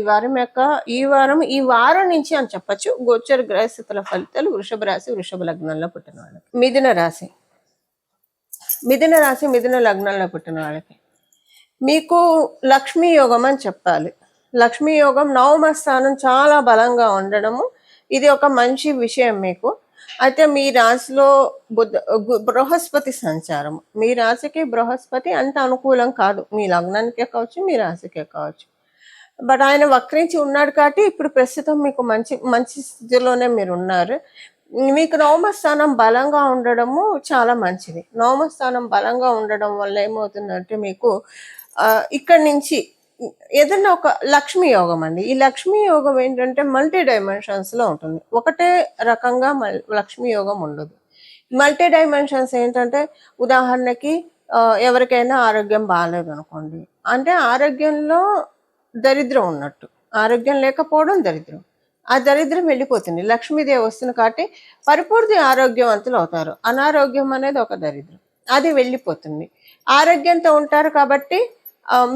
A: వారం నుంచి అని చెప్పొచ్చు. గోచర గ్రహస్థితుల ఫలితాలు వృషభ రాశి, వృషభ లగ్నంలో పుట్టిన వాళ్ళకి. మిథున రాశి, మిథున లగ్నంలో పుట్టిన వాళ్ళకి మీకు లక్ష్మీ యోగం అని చెప్పాలి. లక్ష్మీ యోగం నవమ స్థానం చాలా బలంగా ఉండడము ఇది ఒక మంచి విషయం మీకు. అయితే మీ రాశిలో బృహస్పతి సంచారం, మీ రాశికి బృహస్పతి అంత అనుకూలం కాదు. మీ లగ్నానికే కావచ్చు, మీ రాశికే కావచ్చు. బట్ ఆయన వక్రించి ఉన్నాడు కాబట్టి ఇప్పుడు ప్రస్తుతం మీకు మంచి మంచి స్థితిలోనే మీరు ఉన్నారు. మీకు నవమ స్థానం బలంగా ఉండడము చాలా మంచిది. నవమ స్థానం బలంగా ఉండడం వల్ల ఏమవుతుందంటే మీకు ఇక్కడి నుంచి ఏదన్నా ఒక లక్ష్మీ యోగం అండి. ఈ లక్ష్మీ యోగం ఏంటంటే మల్టీ డైమెన్షన్స్లో ఉంటుంది. ఒకటే రకంగా లక్ష్మీ యోగం ఉండదు. మల్టీ డైమెన్షన్స్ ఏంటంటే ఉదాహరణకి ఎవరికైనా ఆరోగ్యం బాగాలేదు అనుకోండి, అంటే ఆరోగ్యంలో దరిద్రం ఉన్నట్టు. ఆరోగ్యం లేకపోవడం దరిద్రం. ఆ దరిద్రం వెళ్ళిపోతుంది. లక్ష్మీదేవి వస్తుంది కాబట్టి పరిపూర్తి ఆరోగ్యవంతులు అవుతారు. అనారోగ్యం అనేది ఒక దరిద్రం, అది వెళ్ళిపోతుంది. ఆరోగ్యంతో ఉంటారు కాబట్టి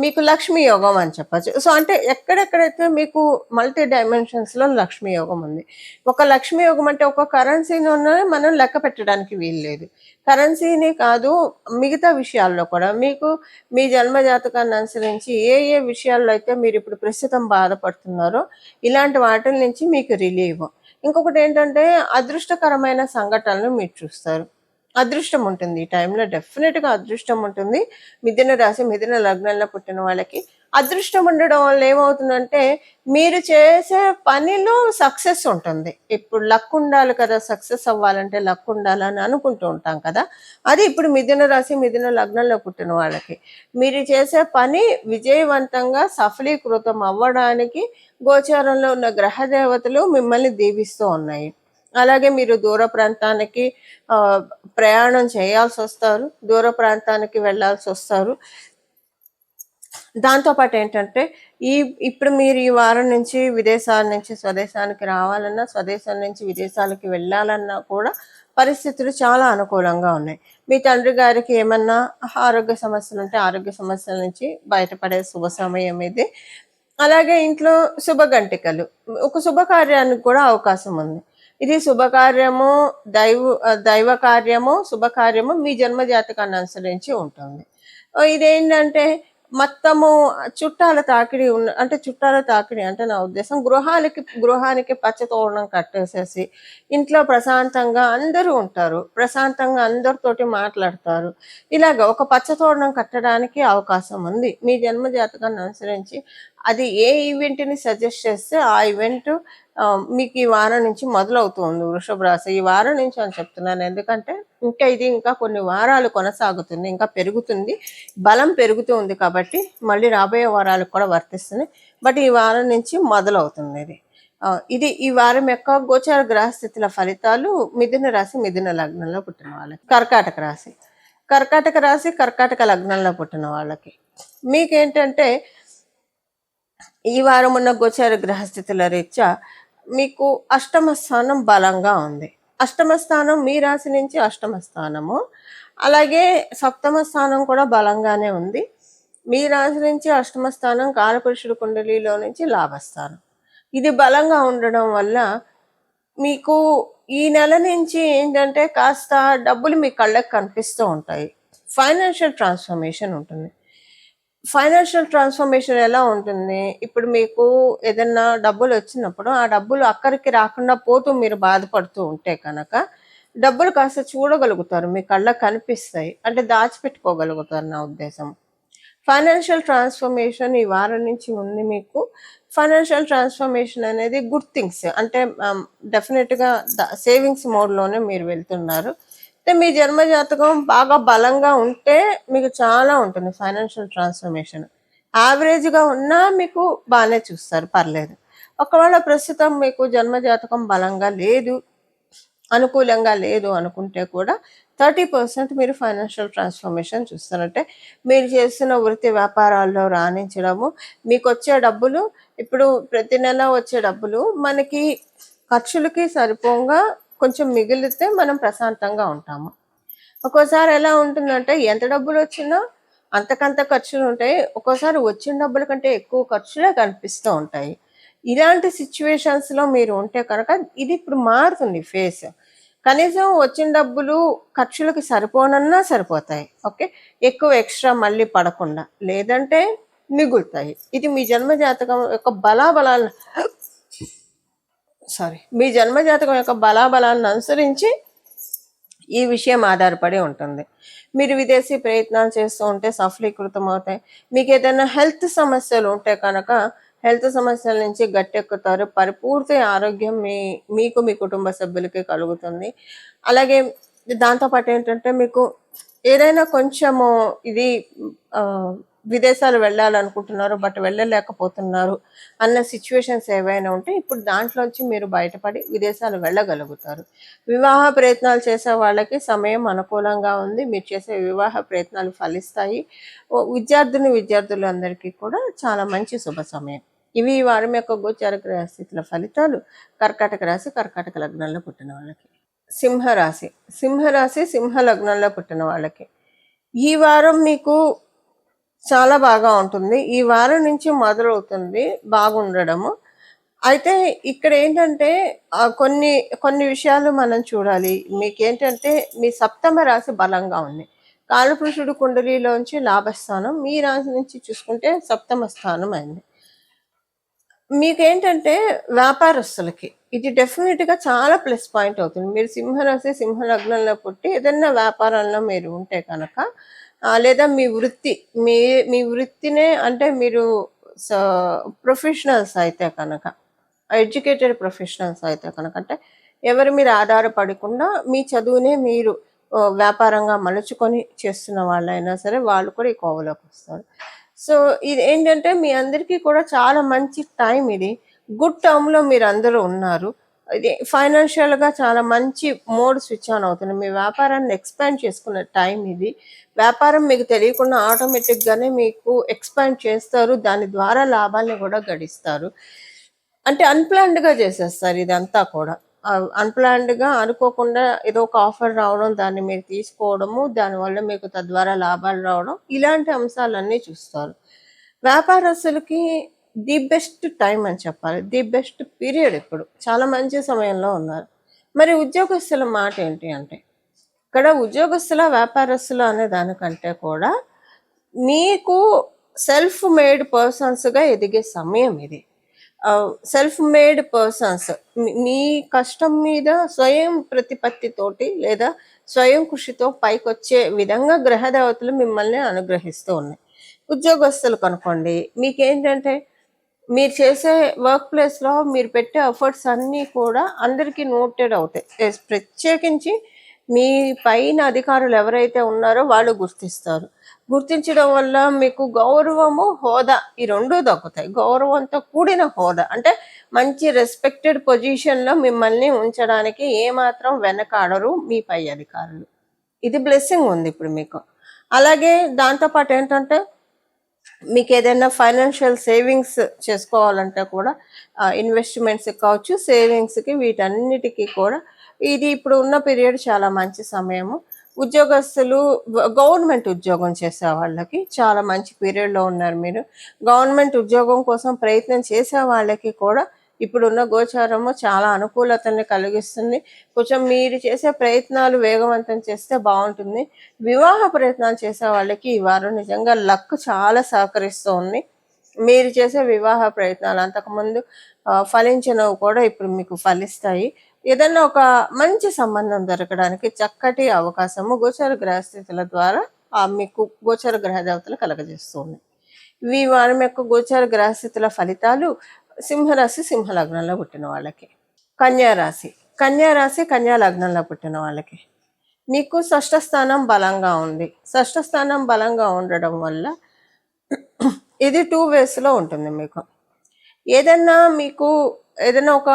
A: మీకు లక్ష్మీ యోగం అని చెప్పచ్చు. సో అంటే ఎక్కడెక్కడైతే మీకు మల్టీ డైమెన్షన్స్లో లక్ష్మీ యోగం ఉంది. ఒక లక్ష్మీ యోగం అంటే ఒక కరెన్సీని మనం లెక్క పెట్టడానికి వీలు లేదు. కరెన్సీని కాదు, మిగతా విషయాల్లో కూడా మీకు మీ జన్మ జాతకాన్ని అనుసరించి ఏ ఏ విషయాల్లో అయితే మీరు ఇప్పుడు ప్రస్తుతం బాధపడుతున్నారో ఇలాంటి వాటి నుంచి మీకు రిలీవ్. ఇంకొకటి ఏంటంటే అదృష్టకరమైన సంఘటనలు మీరు చూస్తారు. అదృష్టం ఉంటుంది. ఈ టైంలో డెఫినెట్గా అదృష్టం ఉంటుంది. మిథున రాశి, మిథున లగ్నంలో పుట్టిన వాళ్ళకి అదృష్టం ఉండడం వల్ల ఏమవుతుందంటే మీరు చేసే పనిలో సక్సెస్ ఉంటుంది. ఇప్పుడు లక్ ఉండాలి కదా, సక్సెస్ అవ్వాలంటే లక్ ఉండాలని అనుకుంటూ ఉంటాం కదా. అది ఇప్పుడు మిథున రాశి, మిథున లగ్నంలో పుట్టిన వాళ్ళకి మీరు చేసే పని విజయవంతంగా సఫలీకృతం అవ్వడానికి గోచారంలో ఉన్న గ్రహ దేవతలు మిమ్మల్ని దీవిస్తూ ఉన్నాయి. అలాగే మీరు దూర ప్రాంతానికి ప్రయాణం చేయాల్సి వస్తారు, దూర ప్రాంతానికి వెళ్ళాల్సి వస్తారు. దాంతోపాటు ఏంటంటే ఇప్పుడు మీరు ఈ వారం నుంచి విదేశాల నుంచి స్వదేశానికి రావాలన్నా, స్వదేశం నుంచి విదేశాలకి వెళ్ళాలన్నా కూడా పరిస్థితులు చాలా అనుకూలంగా ఉన్నాయి. మీ తండ్రి గారికి ఏమన్నా ఆరోగ్య సమస్యలు ఉంటే ఆరోగ్య సమస్యల నుంచి బయటపడే శుభ సమయం ఇది. అలాగే ఇంట్లో శుభగంటికలు, ఒక శుభకార్యానికి కూడా అవకాశం ఉంది. ఇది శుభకార్యము, దైవ కార్యము, శుభకార్యము మీ జన్మ జాతకాన్ని అనుసరించి ఉంటుంది. ఇదేంటంటే మొత్తము చుట్టాల తాకిడి చుట్టాల తాకిడి అంటే నా ఉద్దేశం గృహానికి పచ్చ తోరణం కట్టేసేసి ఇంట్లో ప్రశాంతంగా అందరూ ఉంటారు, ప్రశాంతంగా అందరితోటి మాట్లాడతారు. ఇలాగ ఒక పచ్చ తోరణం కట్టడానికి అవకాశం ఉంది మీ జన్మ జాతకాన్ని అనుసరించి. అది ఏ ఈవెంట్ని సజెస్ట్ చేస్తే ఆ ఈవెంట్ మీకు ఈ వారం నుంచి మొదలవుతుంది. వృషభ రాశి ఈ వారం నుంచి అని చెప్తున్నాను, ఎందుకంటే ఇంకా కొన్ని వారాలు కొనసాగుతుంది, ఇంకా పెరుగుతుంది, బలం పెరుగుతూ ఉంది కాబట్టి మళ్ళీ రాబోయే వారాలకు కూడా వర్తిస్తుంది. బట్ ఈ వారం నుంచి మొదలవుతుంది ఇది. ఇది ఈ వారం యొక్క గోచార గ్రహస్థితుల ఫలితాలు మిథున రాశి, మిథున లగ్నంలో పుట్టిన వాళ్ళకి. కర్కాటక రాశి, కర్కాటక రాశి, కర్కాటక లగ్నంలో పుట్టిన వాళ్ళకి మీకేంటంటే ఈ వారం ఉన్న గోచార గ్రహస్థితుల రీత్యా మీకు అష్టమ స్థానం బలంగా ఉంది. అష్టమ స్థానం మీ రాశి నుంచి అష్టమ స్థానము, అలాగే సప్తమ స్థానం కూడా బలంగానే ఉంది. మీ రాశి నుంచి అష్టమ స్థానం కాలపురుషుడు కుండలిలో నుంచి లాభస్థానం. ఇది బలంగా ఉండడం వల్ల మీకు ఈ నెల నుంచి ఏంటంటే కాస్త డబ్బులు మీ కళ్ళకి కనిపిస్తూ ఉంటాయి. ఫైనాన్షియల్ ట్రాన్స్ఫర్మేషన్ ఉంటుంది. ఫైనాన్షియల్ ట్రాన్స్ఫర్మేషన్ ఎలా ఉంటుంది? ఇప్పుడు మీకు ఏదన్నా డబ్బులు వచ్చినప్పుడు ఆ డబ్బులు అక్కడికి రాకుండా పోతూ మీరు బాధపడుతూ ఉంటే కనుక డబ్బులు కాస్త చూడగలుగుతారు, మీ కళ్ళకి కనిపిస్తాయి, అంటే దాచిపెట్టుకోగలుగుతారు నా ఉద్దేశం. ఫైనాన్షియల్ ట్రాన్స్ఫర్మేషన్ ఈ వారం నుంచి ఉంది మీకు. ఫైనాన్షియల్ ట్రాన్స్ఫర్మేషన్ అనేది గుడ్ థింగ్స్, అంటే డెఫినెట్గా సేవింగ్స్ మోడ్లోనే మీరు వెళ్తున్నారు. అయితే మీ జన్మ జాతకం బాగా బలంగా ఉంటే మీకు చాలా ఉంటుంది ఫైనాన్షియల్ ట్రాన్స్ఫర్మేషన్. యావరేజ్గా ఉన్నా మీకు బాగానే చూస్తారు, పర్లేదు. ఒకవేళ ప్రస్తుతం మీకు జన్మ జాతకం బలంగా లేదు, అనుకూలంగా లేదు అనుకుంటే కూడా 30% మీరు ఫైనాన్షియల్ ట్రాన్స్ఫర్మేషన్ చూస్తారంటే మీరు చేస్తున్న వృత్తి వ్యాపారాల్లో రాణించడము, మీకు వచ్చే డబ్బులు, ఇప్పుడు ప్రతి నెల వచ్చే డబ్బులు మనకి ఖర్చులకి సరిపోగా కొంచెం మిగిలితే మనం ప్రశాంతంగా ఉంటాము. ఒక్కోసారి ఎలా ఉంటుందంటే ఎంత డబ్బులు వచ్చినా అంతకంత ఖర్చులు ఉంటాయి, ఒక్కోసారి వచ్చిన డబ్బుల కంటే ఎక్కువ ఖర్చులే కనిపిస్తూ ఉంటాయి. ఇలాంటి సిచ్యువేషన్స్లో మీరు ఉంటే కనుక ఇది ఇప్పుడు మారుతుంది ఫేస్. కనీసం వచ్చిన డబ్బులు ఖర్చులకి సరిపోనన్నా సరిపోతాయి, ఓకే, ఎక్కువ ఎక్స్ట్రా మళ్ళీ పడకుండా, లేదంటే మిగులుతాయి. ఇది మీ జన్మ జాతకం యొక్క బలాబలాలను మీ జన్మ జాతకం యొక్క బలాబలాలను అనుసరించి ఈ విషయం ఆధారపడి ఉంటుంది. మీరు విదేశీ ప్రయత్నాలు చేస్తూ ఉంటే సఫలీకృతం అవుతాయి. మీకు ఏదైనా హెల్త్ సమస్యలు ఉంటే కనుక హెల్త్ సమస్యల నుంచి గట్టెక్కుతారు. పరిపూర్తి ఆరోగ్యం మీకు మీ కుటుంబ సభ్యులకి కలుగుతుంది. అలాగే దాంతోపాటు ఏంటంటే మీకు ఏదైనా కొంచెము ఇది విదేశాలు వెళ్ళాలనుకుంటున్నారు బట్ వెళ్ళలేకపోతున్నారు అన్న సిచ్యువేషన్స్ ఏవైనా ఉంటే ఇప్పుడు దాంట్లోంచి మీరు బయటపడి విదేశాలు వెళ్ళగలుగుతారు. వివాహ ప్రయత్నాలు చేసే వాళ్ళకి సమయం అనుకూలంగా ఉంది, మీరు చేసే వివాహ ప్రయత్నాలు ఫలిస్తాయి. విద్యార్థులందరికీ కూడా చాలా మంచి శుభ సమయం. ఇవి ఈ వారం యొక్క గోచార గ్రహస్థితుల ఫలితాలు కర్కాటక రాశి, కర్కాటక లగ్నంలో పుట్టిన వాళ్ళకి. సింహరాశి, సింహరాశి, సింహ లగ్నంలో పుట్టిన వాళ్ళకి ఈ వారం మీకు చాలా బాగా ఉంటుంది. ఈ వారం నుంచి మొదలవుతుంది బాగుండడము. అయితే ఇక్కడ ఏంటంటే కొన్ని కొన్ని విషయాలు మనం చూడాలి. మీకేంటంటే మీ సప్తమ రాశి బలంగా ఉంది. కాలపురుషుడు కుండలిలోంచి లాభస్థానం, మీ రాశి నుంచి చూసుకుంటే సప్తమ స్థానం అయింది. మీకేంటంటే వ్యాపారస్తులకి ఇది డెఫినెట్గా చాలా ప్లస్ పాయింట్ అవుతుంది. మీరు సింహరాశి, సింహ లగ్నంలో పుట్టి ఏదైనా వ్యాపారంలో మీరు ఉంటే కనుక, లేదా మీ వృత్తినే, అంటే మీరు ప్రొఫెషనల్స్ అయితే కనుక, ఎడ్యుకేటెడ్ ప్రొఫెషనల్స్ అయితే కనుక, అంటే ఎవరి మీద ఆధారపడకుండా మీ చదువునే మీరు వ్యాపారంగా మలుచుకొని చేస్తున్న వాళ్ళైనా సరే వాళ్ళు కూడా ఈ కోవలోకి వస్తారు. సో ఇది ఏంటంటే మీ అందరికీ కూడా చాలా మంచి టైం ఇది. గుడ్ టర్మ్లో మీరు అందరూ ఉన్నారు. ఇది ఫైనాన్షియల్గా చాలా మంచి మోడ్ స్విచ్ ఆన్ అవుతుంది. మీ వ్యాపారాన్ని ఎక్స్పాండ్ చేసుకున్న టైం ఇది. వ్యాపారం మీకు తెలియకుండా ఆటోమేటిక్గానే మీకు ఎక్స్పాండ్ చేస్తారు, దాని ద్వారా లాభాలను కూడా గడిస్తారు. అంటే అన్ప్లాన్డ్గా చేసేస్తారు ఇదంతా కూడా. అన్ప్లాన్డ్గా అనుకోకుండా ఏదో ఒక ఆఫర్ రావడం, దాన్ని మీరు తీసుకోవడము, దానివల్ల మీకు తద్వారా లాభాలు రావడం, ఇలాంటి అంశాలన్నీ చూస్తారు. వ్యాపారస్తులకి ది బెస్ట్ టైం అని చెప్పాలి, ది బెస్ట్ పీరియడ్. ఇప్పుడు చాలా మంచి సమయంలో ఉన్నారు. మరి ఉద్యోగస్తుల మాట ఏంటి అంటే, ఇక్కడ ఉద్యోగస్తుల వ్యాపారస్తులు అనే దానికంటే కూడా మీకు సెల్ఫ్ మేడ్ పర్సన్స్గా ఎదిగే సమయం ఇది. సెల్ఫ్ మేడ్ పర్సన్స్ మీ కష్టం మీద స్వయం ప్రతిపత్తితోటి లేదా స్వయం కృషితో పైకొచ్చే విధంగా గ్రహదేవతలు మిమ్మల్ని అనుగ్రహిస్తూ ఉన్నాయి. ఉద్యోగస్తులు కనుకోండి, మీకేంటంటే మీరు చేసే వర్క్ ప్లేస్లో మీరు పెట్టే ఎఫర్ట్స్ అన్నీ కూడా అందరికీ నోటెడ్ అవుతాయి. ప్రత్యేకించి మీ పైన అధికారులు ఎవరైతే ఉన్నారో వాళ్ళు గుర్తిస్తారు. గుర్తించడం వల్ల మీకు గౌరవము, హోదా ఈ 2 దక్కుతాయి. గౌరవంతో కూడిన హోదా అంటే మంచి రెస్పెక్టెడ్ పొజిషన్‌లో మిమ్మల్ని ఉంచడానికి ఏమాత్రం వెనకాడరు మీ పై అధికారులు. ఇది బ్లెస్సింగ్ ఉంది ఇప్పుడు మీకు. అలాగే దాంతో పాటు ఏంటంటే మీకు ఏదైనా ఫైనాన్షియల్ సేవింగ్స్ చేసుకోవాలంటే కూడా ఇన్వెస్ట్మెంట్స్ కావచ్చు, సేవింగ్స్కి, వీటన్నిటికీ కూడా ఇది ఇప్పుడు ఉన్న పీరియడ్ చాలా మంచి సమయము. ఉద్యోగస్తులు, గవర్నమెంట్ ఉద్యోగం చేసే వాళ్ళకి చాలా మంచి పీరియడ్లో ఉన్నారు మీరు. గవర్నమెంట్ ఉద్యోగం కోసం ప్రయత్నం చేసే వాళ్ళకి కూడా ఇప్పుడున్న గోచారము చాలా అనుకూలతల్ని కలిగిస్తుంది. కొంచెం మీరు చేసే ప్రయత్నాలు వేగవంతం చేస్తే బాగుంటుంది. వివాహ ప్రయత్నాలు చేసే వాళ్ళకి ఈ వారం నిజంగా లక్ చాలా సహకరిస్తూ ఉంది. మీరు చేసే వివాహ ప్రయత్నాలు అంతకుముందు ఫలించినవి కూడా ఇప్పుడు మీకు ఫలిస్తాయి. ఏదైనా ఒక మంచి సంబంధం దొరకడానికి చక్కటి అవకాశము గోచర గ్రహస్థితుల ద్వారా మీకు గోచర గ్రహ దేవతలు కలగజేస్తుంది. ఈ వారం యొక్క గోచర గ్రహస్థితుల ఫలితాలు సింహరాశి, సింహ లగ్నంలో పుట్టిన వాళ్ళకి. కన్యారాశి, కన్యారాశి, కన్యా లగ్నంలో పుట్టిన వాళ్ళకి మీకు షష్ఠ స్థానం బలంగా ఉంది. షష్ఠ స్థానం బలంగా ఉండడం వల్ల ఇది 2 వేస్లో ఉంటుంది. మీకు మీకు ఏదైనా ఒక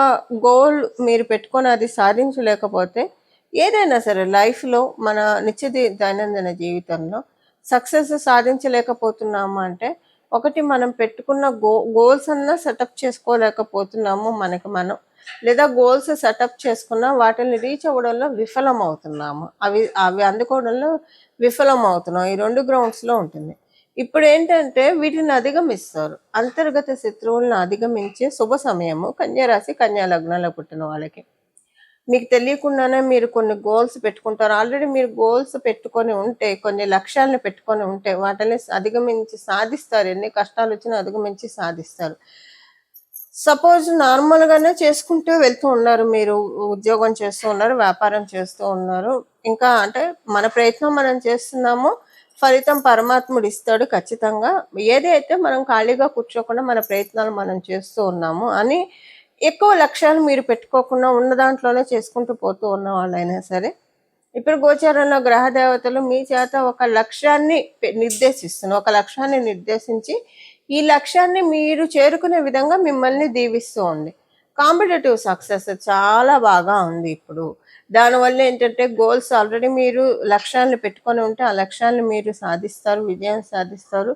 A: గోల్ మీరు పెట్టుకొని అది సాధించలేకపోతే, ఏదైనా సరే లైఫ్లో మన దైనందిన జీవితంలో సక్సెస్ సాధించలేకపోతున్నాము అంటే, ఒకటి మనం పెట్టుకున్న గోల్స్ అన్నా సెటప్ చేసుకోలేకపోతున్నాము మనకి మనం, లేదా గోల్స్ సెటప్ చేసుకున్నా వాటిని రీచ్ అవ్వడంలో విఫలం అవుతున్నాము, అవి అందుకోవడంలో విఫలం అవుతున్నాం. ఈ 2 గ్రౌండ్స్లో ఉంటుంది. ఇప్పుడు ఏంటంటే వీటిని అధిగమిస్తారు. అంతర్గత శత్రువులను అధిగమించే శుభ సమయము కన్యారాశి, కన్యా లగ్నంలో పుట్టిన వాళ్ళకి. మీకు తెలియకుండానే మీరు కొన్ని గోల్స్ పెట్టుకుంటారు. ఆల్రెడీ మీరు గోల్స్ పెట్టుకొని ఉంటే, కొన్ని లక్ష్యాలను పెట్టుకొని ఉంటే వాటిని అధిగమించి సాధిస్తారు. ఎన్ని కష్టాలు వచ్చినా అధిగమించి సాధిస్తారు. సపోజ్ నార్మల్గానే చేసుకుంటూ వెళ్తూ ఉన్నారు, మీరు ఉద్యోగం చేస్తూ ఉన్నారు, వ్యాపారం చేస్తూ ఉన్నారు, ఇంకా అంటే మన ప్రయత్నం మనం చేస్తున్నాము, ఫలితం పరమాత్ముడు ఇస్తాడు ఖచ్చితంగా. ఏదైతే మనం ఖాళీగా కూర్చోకుండా మన ప్రయత్నాలు మనం చేస్తూ ఉన్నాము అని ఎక్కువ లక్ష్యాలు మీరు పెట్టుకోకుండా ఉన్న దాంట్లోనే చేసుకుంటూ పోతూ ఉన్న వాళ్ళైనా సరే, ఇప్పుడు గోచారంలో గ్రహ దేవతలు మీ చేత ఒక లక్ష్యాన్ని ఒక లక్ష్యాన్ని నిర్దేశించి ఈ లక్ష్యాన్ని మీరు చేరుకునే విధంగా మిమ్మల్ని దీవిస్తూ ఉంది. కాంపిటేటివ్ సక్సెస్ చాలా బాగా ఉంది ఇప్పుడు. దానివల్ల ఏంటంటే గోల్స్ ఆల్రెడీ మీరు లక్ష్యాలను పెట్టుకొని ఉంటే ఆ లక్ష్యాన్ని మీరు సాధిస్తారు, విజయం సాధిస్తారు.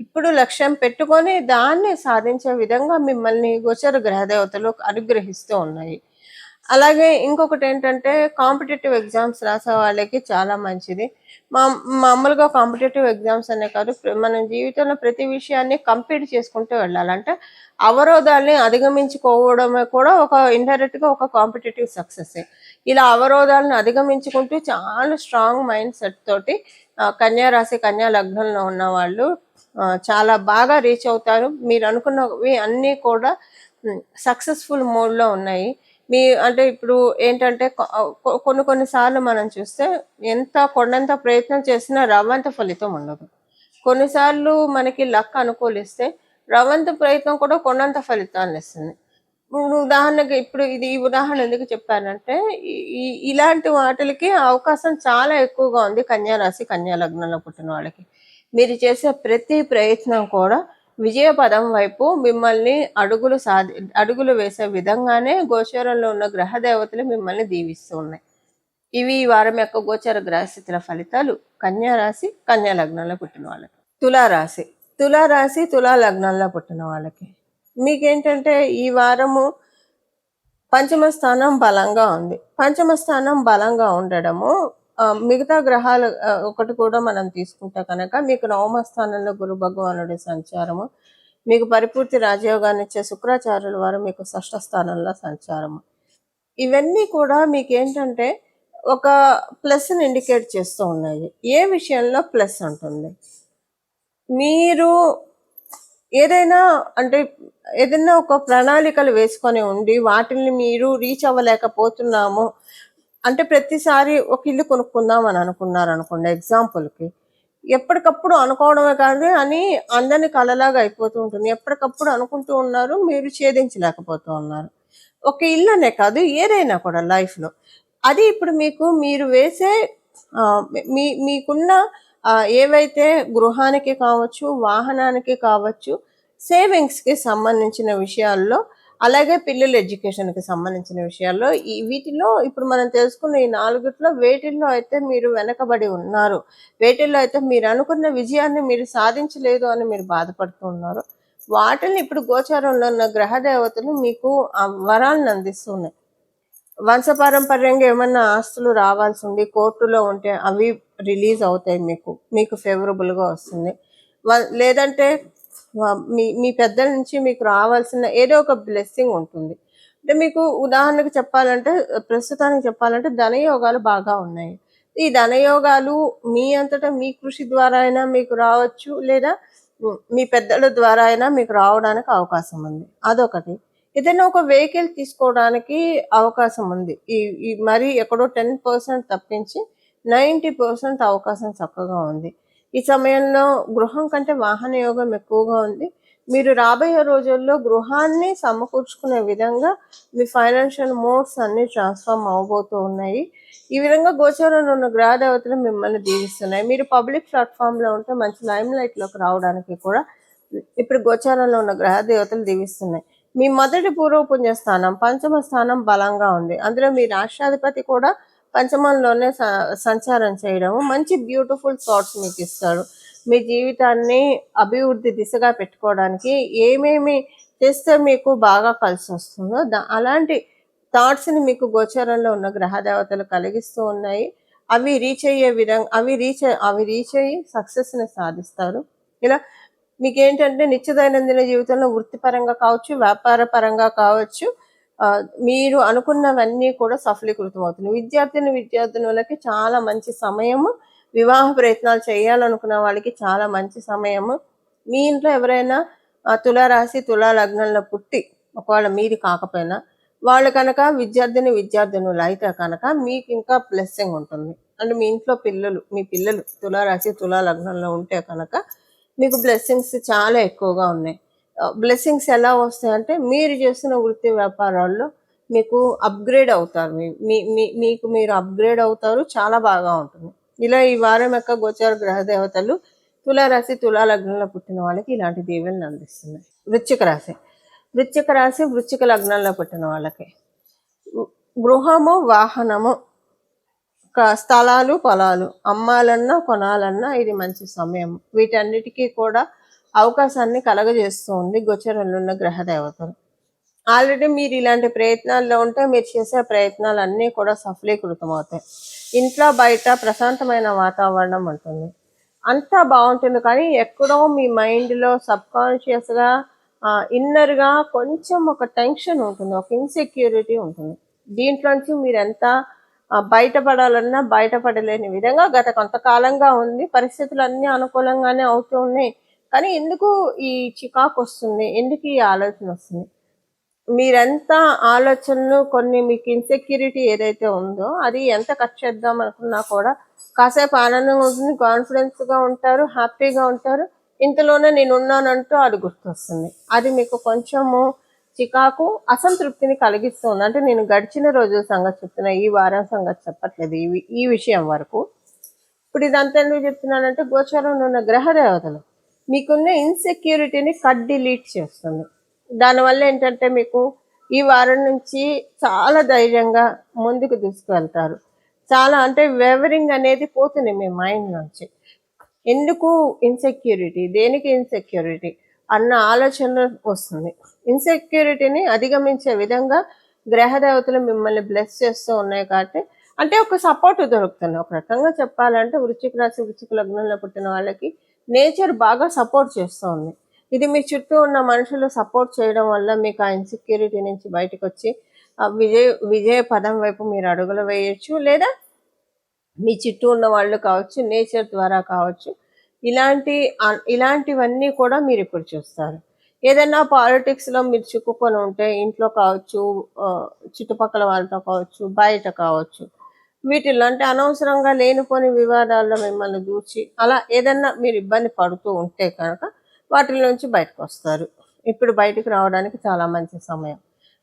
A: ఇప్పుడు లక్ష్యం పెట్టుకొని దాన్ని సాధించే విధంగా మిమ్మల్ని గోచర గ్రహదేవతలు అనుగ్రహిస్తూ ఉన్నాయి. అలాగే ఇంకొకటి ఏంటంటే కాంపిటేటివ్ ఎగ్జామ్స్ రాసే వాళ్ళకి చాలా మంచిది. మామూలుగా కాంపిటేటివ్ ఎగ్జామ్స్ అనే కాదు, మన జీవితంలో ప్రతి విషయాన్ని కంప్లీట్ చేసుకుంటూ వెళ్ళాలి. అంటే అవరోధాలని అధిగమించుకోవడమే కూడా ఒక ఇండైరెక్ట్గా ఒక కాంపిటేటివ్ సక్సెస్. ఇలా అవరోధాలను అధిగమించుకుంటూ చాలా స్ట్రాంగ్ మైండ్ సెట్ తోటి కన్యా రాశి, కన్యా లగ్నంలో ఉన్న వాళ్ళు చాలా బాగా రీచ్ అవుతారు. మీరు అనుకున్నవి అన్నీ కూడా సక్సెస్ఫుల్ మోడ్లో ఉన్నాయి. అంటే ఇప్పుడు ఏంటంటే కొన్నిసార్లు మనం చూస్తే ఎంత కొండంత ప్రయత్నం చేసినా రవ్వంత ఫలితం ఉండదు. కొన్నిసార్లు మనకి లక్ అనుకూలిస్తే రవ్వంత ప్రయత్నం కూడా కొండంత ఫలితాన్ని ఇస్తుంది. ఉదాహరణకి ఇప్పుడు ఈ ఉదాహరణ ఎందుకు చెప్పానంటే ఇలాంటి వాటికి అవకాశం చాలా ఎక్కువగా ఉంది కన్యా రాశి, కన్యా లగ్నంలో పుట్టిన వాళ్ళకి. మీరు చేసే ప్రతి ప్రయత్నం కూడా విజయ పదం వైపు మిమ్మల్ని అడుగులు వేసే విధంగానే గోచరంలో ఉన్న గ్రహ దేవతలు మిమ్మల్ని దీవిస్తూ ఉన్నాయి. ఇవి ఈ వారం యొక్క గోచర గ్రహస్థితుల ఫలితాలు కన్యా రాశి, కన్యా లగ్నంలో పుట్టిన వాళ్ళకి. తులారాశి, తులా లగ్నంలో పుట్టిన వాళ్ళకి మీకేంటంటే ఈ వారము పంచమ స్థానం బలంగా ఉంది. పంచమ స్థానం బలంగా ఉండడము మిగతా గ్రహాలు ఒకటి కూడా మనం తీసుకుంటే కనుక మీకు నవమ స్థానంలో గురు భగవానుడి సంచారము, మీకు పరిపూర్తి రాజయోగాన్ని ఇచ్చే శుక్రాచార్యుల వారు మీకు షష్ఠ స్థానంలో సంచారము, ఇవన్నీ కూడా మీకు ఏంటంటే ఒక ప్లస్ని ఇండికేట్ చేస్తూ ఉన్నాయి. ఏ విషయంలో ప్లస్ ఉంటుంది? మీరు ఏదైనా ఒక ప్రణాళికలు వేసుకొని ఉండి వాటిని మీరు రీచ్ అవ్వలేకపోతున్నాము అంటే, ప్రతిసారి ఒక ఇల్లు కొనుక్కుందాం అని అనుకున్నారనుకోండి, ఎగ్జాంపుల్కి ఎప్పటికప్పుడు అనుకోవడమే కాదు అని అందరినీ కలలాగా అయిపోతూ ఉంటుంది. ఎప్పటికప్పుడు అనుకుంటూ ఉన్నారు, మీరు ఛేదించలేకపోతూ ఉన్నారు. ఒక ఇల్లు అనే కాదు, ఏదైనా కూడా లైఫ్లో అది ఇప్పుడు మీకు మీరు వేసే మీకున్న ఏవైతే గృహానికి కావచ్చు, వాహనానికి కావచ్చు, సేవింగ్స్‌కి సంబంధించిన విషయాల్లో, అలాగే పిల్లల ఎడ్యుకేషన్‌కి సంబంధించిన విషయాల్లో వీటిలో ఇప్పుడు మనం తెలుసుకున్న ఈ 4 వేటిల్లో అయితే మీరు వెనకబడి ఉన్నారు. వేటిల్లో అయితే మీరు అనుకున్న విజయాన్ని మీరు సాధించలేదు అని మీరు బాధపడుతూ ఉన్నారు. వాటిల్ని ఇప్పుడు గోచారంలో ఉన్న గ్రహ దేవతలు మీకు ఆ వరాలను అందిస్తున్నాయి. వంశపారంపర్యంగా ఏమన్నా ఆస్తులు రావాల్సి ఉండి కోర్టులో ఉంటే అవి రిలీజ్ అవుతాయి మీకు. మీకు ఫేవరబుల్‌గా వస్తుంది. లేదంటే మీ మీ పెద్దల నుంచి మీకు రావాల్సిన ఏదో ఒక బ్లెస్సింగ్ ఉంటుంది. అంటే మీకు ఉదాహరణకు చెప్పాలంటే ప్రస్తుతానికి చెప్పాలంటే ధనయోగాలు బాగా ఉన్నాయి. ఈ ధనయోగాలు మీ అంతటా మీ కృషి ద్వారా అయినా మీకు రావచ్చు. లేదా మీ పెద్దల ద్వారా అయినా మీకు రావడానికి అవకాశం ఉంది. అదొకటి. ఏదైనా ఒక వెహికల్ తీసుకోవడానికి అవకాశం ఉంది. ఈ ఈ మరీ ఎక్కడో 10% తప్పించి 90% అవకాశం చక్కగా ఉంది. ఈ సమయంలో గృహం కంటే వాహన యోగం ఎక్కువగా ఉంది. మీరు రాబోయే రోజుల్లో గృహాన్ని సమకూర్చుకునే విధంగా మీ ఫైనాన్షియల్ మోడ్స్ అన్నీ ట్రాన్స్‌ఫార్మ్ అవ్వబోతూ ఉన్నాయి. ఈ విధంగా గోచారంలో ఉన్న గ్రహ దేవతలు మిమ్మల్ని దీవిస్తున్నాయి. మీరు పబ్లిక్ ప్లాట్‌ఫార్మ్‌లో ఉంటే మంచి లైమ్‌లైట్‌లోకి రావడానికి కూడా ఇప్పుడు గోచారంలో ఉన్న గ్రహ దేవతలు దీవిస్తున్నాయి. మీ మొదటి పూర్వ పుణ్యస్థానం, పంచమ స్థానం బలంగా ఉంది. అందులో మీ రాష్ట్రాధిపతి కూడా పంచమంలోనే సంచారం చేయడము మంచి బ్యూటిఫుల్ థాట్స్ మీకు ఇస్తాడు. మీ జీవితాన్ని అభివృద్ధి దిశగా పెట్టుకోవడానికి ఏమేమి చేస్తే మీకు బాగా కలిసి వస్తుందో అలాంటి థాట్స్ని మీకు గోచారంలో ఉన్న గ్రహ దేవతలు కలిగిస్తూ ఉన్నాయి. అవి రీచ్ అయ్యే విధంగా అవి రీచ్ అయ్యి సక్సెస్ని సాధిస్తారు. ఇలా మీకేంటంటే నిత్య దైనందిన జీవితంలో వృత్తిపరంగా కావచ్చు, వ్యాపార పరంగా కావచ్చు, మీరు అనుకున్నవన్నీ కూడా సఫలీకృతం అవుతున్నాయి. విద్యార్థినులకి చాలా మంచి సమయము. వివాహ ప్రయత్నాలు చేయాలనుకున్న వాళ్ళకి చాలా మంచి సమయము. మీ ఇంట్లో ఎవరైనా తులారాశి, తులా లగ్నంలో పుట్టి ఒకవేళ మీది కాకపోయినా వాళ్ళు కనుక విద్యార్థినులు అయితే కనుక మీకు ఇంకా బ్లెస్సింగ్ ఉంటుంది. అంటే మీ ఇంట్లో మీ పిల్లలు తులారాశి, తులా లగ్నంలో ఉంటే కనుక మీకు బ్లెస్సింగ్స్ చాలా ఎక్కువగా ఉన్నాయి. బ్లెస్సింగ్స్ ఎలా వస్తాయంటే మీరు చేస్తున్న వృత్తి వ్యాపారాల్లో మీకు అప్గ్రేడ్ అవుతారు. మీకు మీరు అప్గ్రేడ్ అవుతారు. చాలా బాగా ఉంటుంది. ఇలా ఈ వారం యొక్క గోచార గ్రహ దేవతలు తులారాశి, తులా లగ్నంలో పుట్టిన వాళ్ళకి ఇలాంటి దీవెనలు అందిస్తున్నాయి. వృశ్చిక రాశి, వృశ్చిక లగ్నంలో పుట్టిన వాళ్ళకి గృహము, వాహనము, స్థలాలు, పొలాలు అమ్మాలన్నా, కొనాలన్నా ఇది మంచి సమయం. వీటన్నిటికీ కూడా అవకాశాన్ని కలగజేస్తూ ఉంది గోచరంలో ఉన్న గ్రహ దేవతలు. ఆల్రెడీ మీరు ఇలాంటి ప్రయత్నాల్లో ఉంటే మీరు చేసే ప్రయత్నాలన్నీ కూడా సఫలీకృతం అవుతాయి. ఇంట్లో బయట ప్రశాంతమైన వాతావరణం ఉంటుంది. అంతా బాగుంటుంది. కానీ ఎక్కడో మీ మైండ్లో సబ్కాన్షియస్గా ఇన్నర్గా కొంచెం ఒక టెన్షన్ ఉంటుంది, ఒక ఇన్సెక్యూరిటీ ఉంటుంది. దీంట్లోంచి మీరు ఎంత బయటపడాలన్నా బయటపడలేని విధంగా గత కొంతకాలంగా ఉంది. పరిస్థితులు అన్నీ అనుకూలంగానే అవుతూ ఉన్నాయి. కానీ ఎందుకు ఈ చికాకు వస్తుంది, ఎందుకు ఈ ఆలోచన వస్తుంది? మీరెంత ఆలోచనలు కొన్ని మీకు ఇన్సెక్యూరిటీ ఏదైతే ఉందో అది ఎంత కట్ చేద్దాం అనుకున్నా కూడా కాసేపు ఆనందంగా ఉంటుంది, కాన్ఫిడెన్స్గా ఉంటారు, హ్యాపీగా ఉంటారు. ఇంతలోనే నేనున్నానంటూ అది గుర్తొస్తుంది. అది మీకు కొంచెము చికాకు, అసంతృప్తిని కలిగిస్తుంది. అంటే నేను గడిచిన రోజుల సంగతి చెప్తున్నా, ఈ వారం సంగతి చెప్పట్లేదు. ఈ విషయం వరకు ఇప్పుడు ఇదంతా ఎందుకు చెప్తున్నానంటే గోచారంలో ఉన్న గ్రహ దేవతలు మీకున్న ఇన్సెక్యూరిటీని డిలీట్ చేస్తుంది. దానివల్ల ఏంటంటే మీకు ఈ వారం నుంచి చాలా ధైర్యంగా ముందుకు తీసుకువెళ్తారు. చాలా అంటే వేవరింగ్ అనేది పోతుంది మీ మైండ్ నుంచి. ఎందుకు ఇన్సెక్యూరిటీ, దేనికి ఇన్సెక్యూరిటీ అన్న ఆలోచన వస్తుంది. ఇన్సెక్యూరిటీని అధిగమించే విధంగా గ్రహ దేవతలు మిమ్మల్ని బ్లెస్ చేస్తూ ఉన్నాయి కాబట్టి అంటే ఒక సపోర్ట్ దొరుకుతుంది. ఒక రకంగా చెప్పాలంటే వృశ్చిక రాశి, వృశ్చిక లగ్నంలో పుట్టిన వాళ్ళకి నేచర్ బాగా సపోర్ట్ చేస్తూ ఉంది. ఇది మీ చుట్టూ ఉన్న మనుషులు సపోర్ట్ చేయడం వల్ల మీకు ఆ ఇన్సెక్యూరిటీ నుంచి బయటకు వచ్చి విజయ పదం వైపు మీరు అడుగులు వేయచ్చు. లేదా మీ చుట్టూ ఉన్న వాళ్ళు కావచ్చు, నేచర్ ద్వారా కావచ్చు, ఇలాంటివన్నీ కూడా మీరు ఇప్పుడు చూస్తారు. ఏదైనా పాలిటిక్స్లో మీరు చిక్కుకొని ఉంటే ఇంట్లో కావచ్చు, చుట్టుపక్కల వాళ్ళతో కావచ్చు, బయట కావచ్చు, వీటిల్లో అంటే అనవసరంగా లేనిపోని వివాదాల్లో మిమ్మల్ని దూర్చి అలా ఏదన్నా మీరు ఇబ్బంది పడుతూ ఉంటే కనుక వాటి నుంచి బయటకు వస్తారు. ఇప్పుడు బయటకు రావడానికి చాలా మంచి సమయం.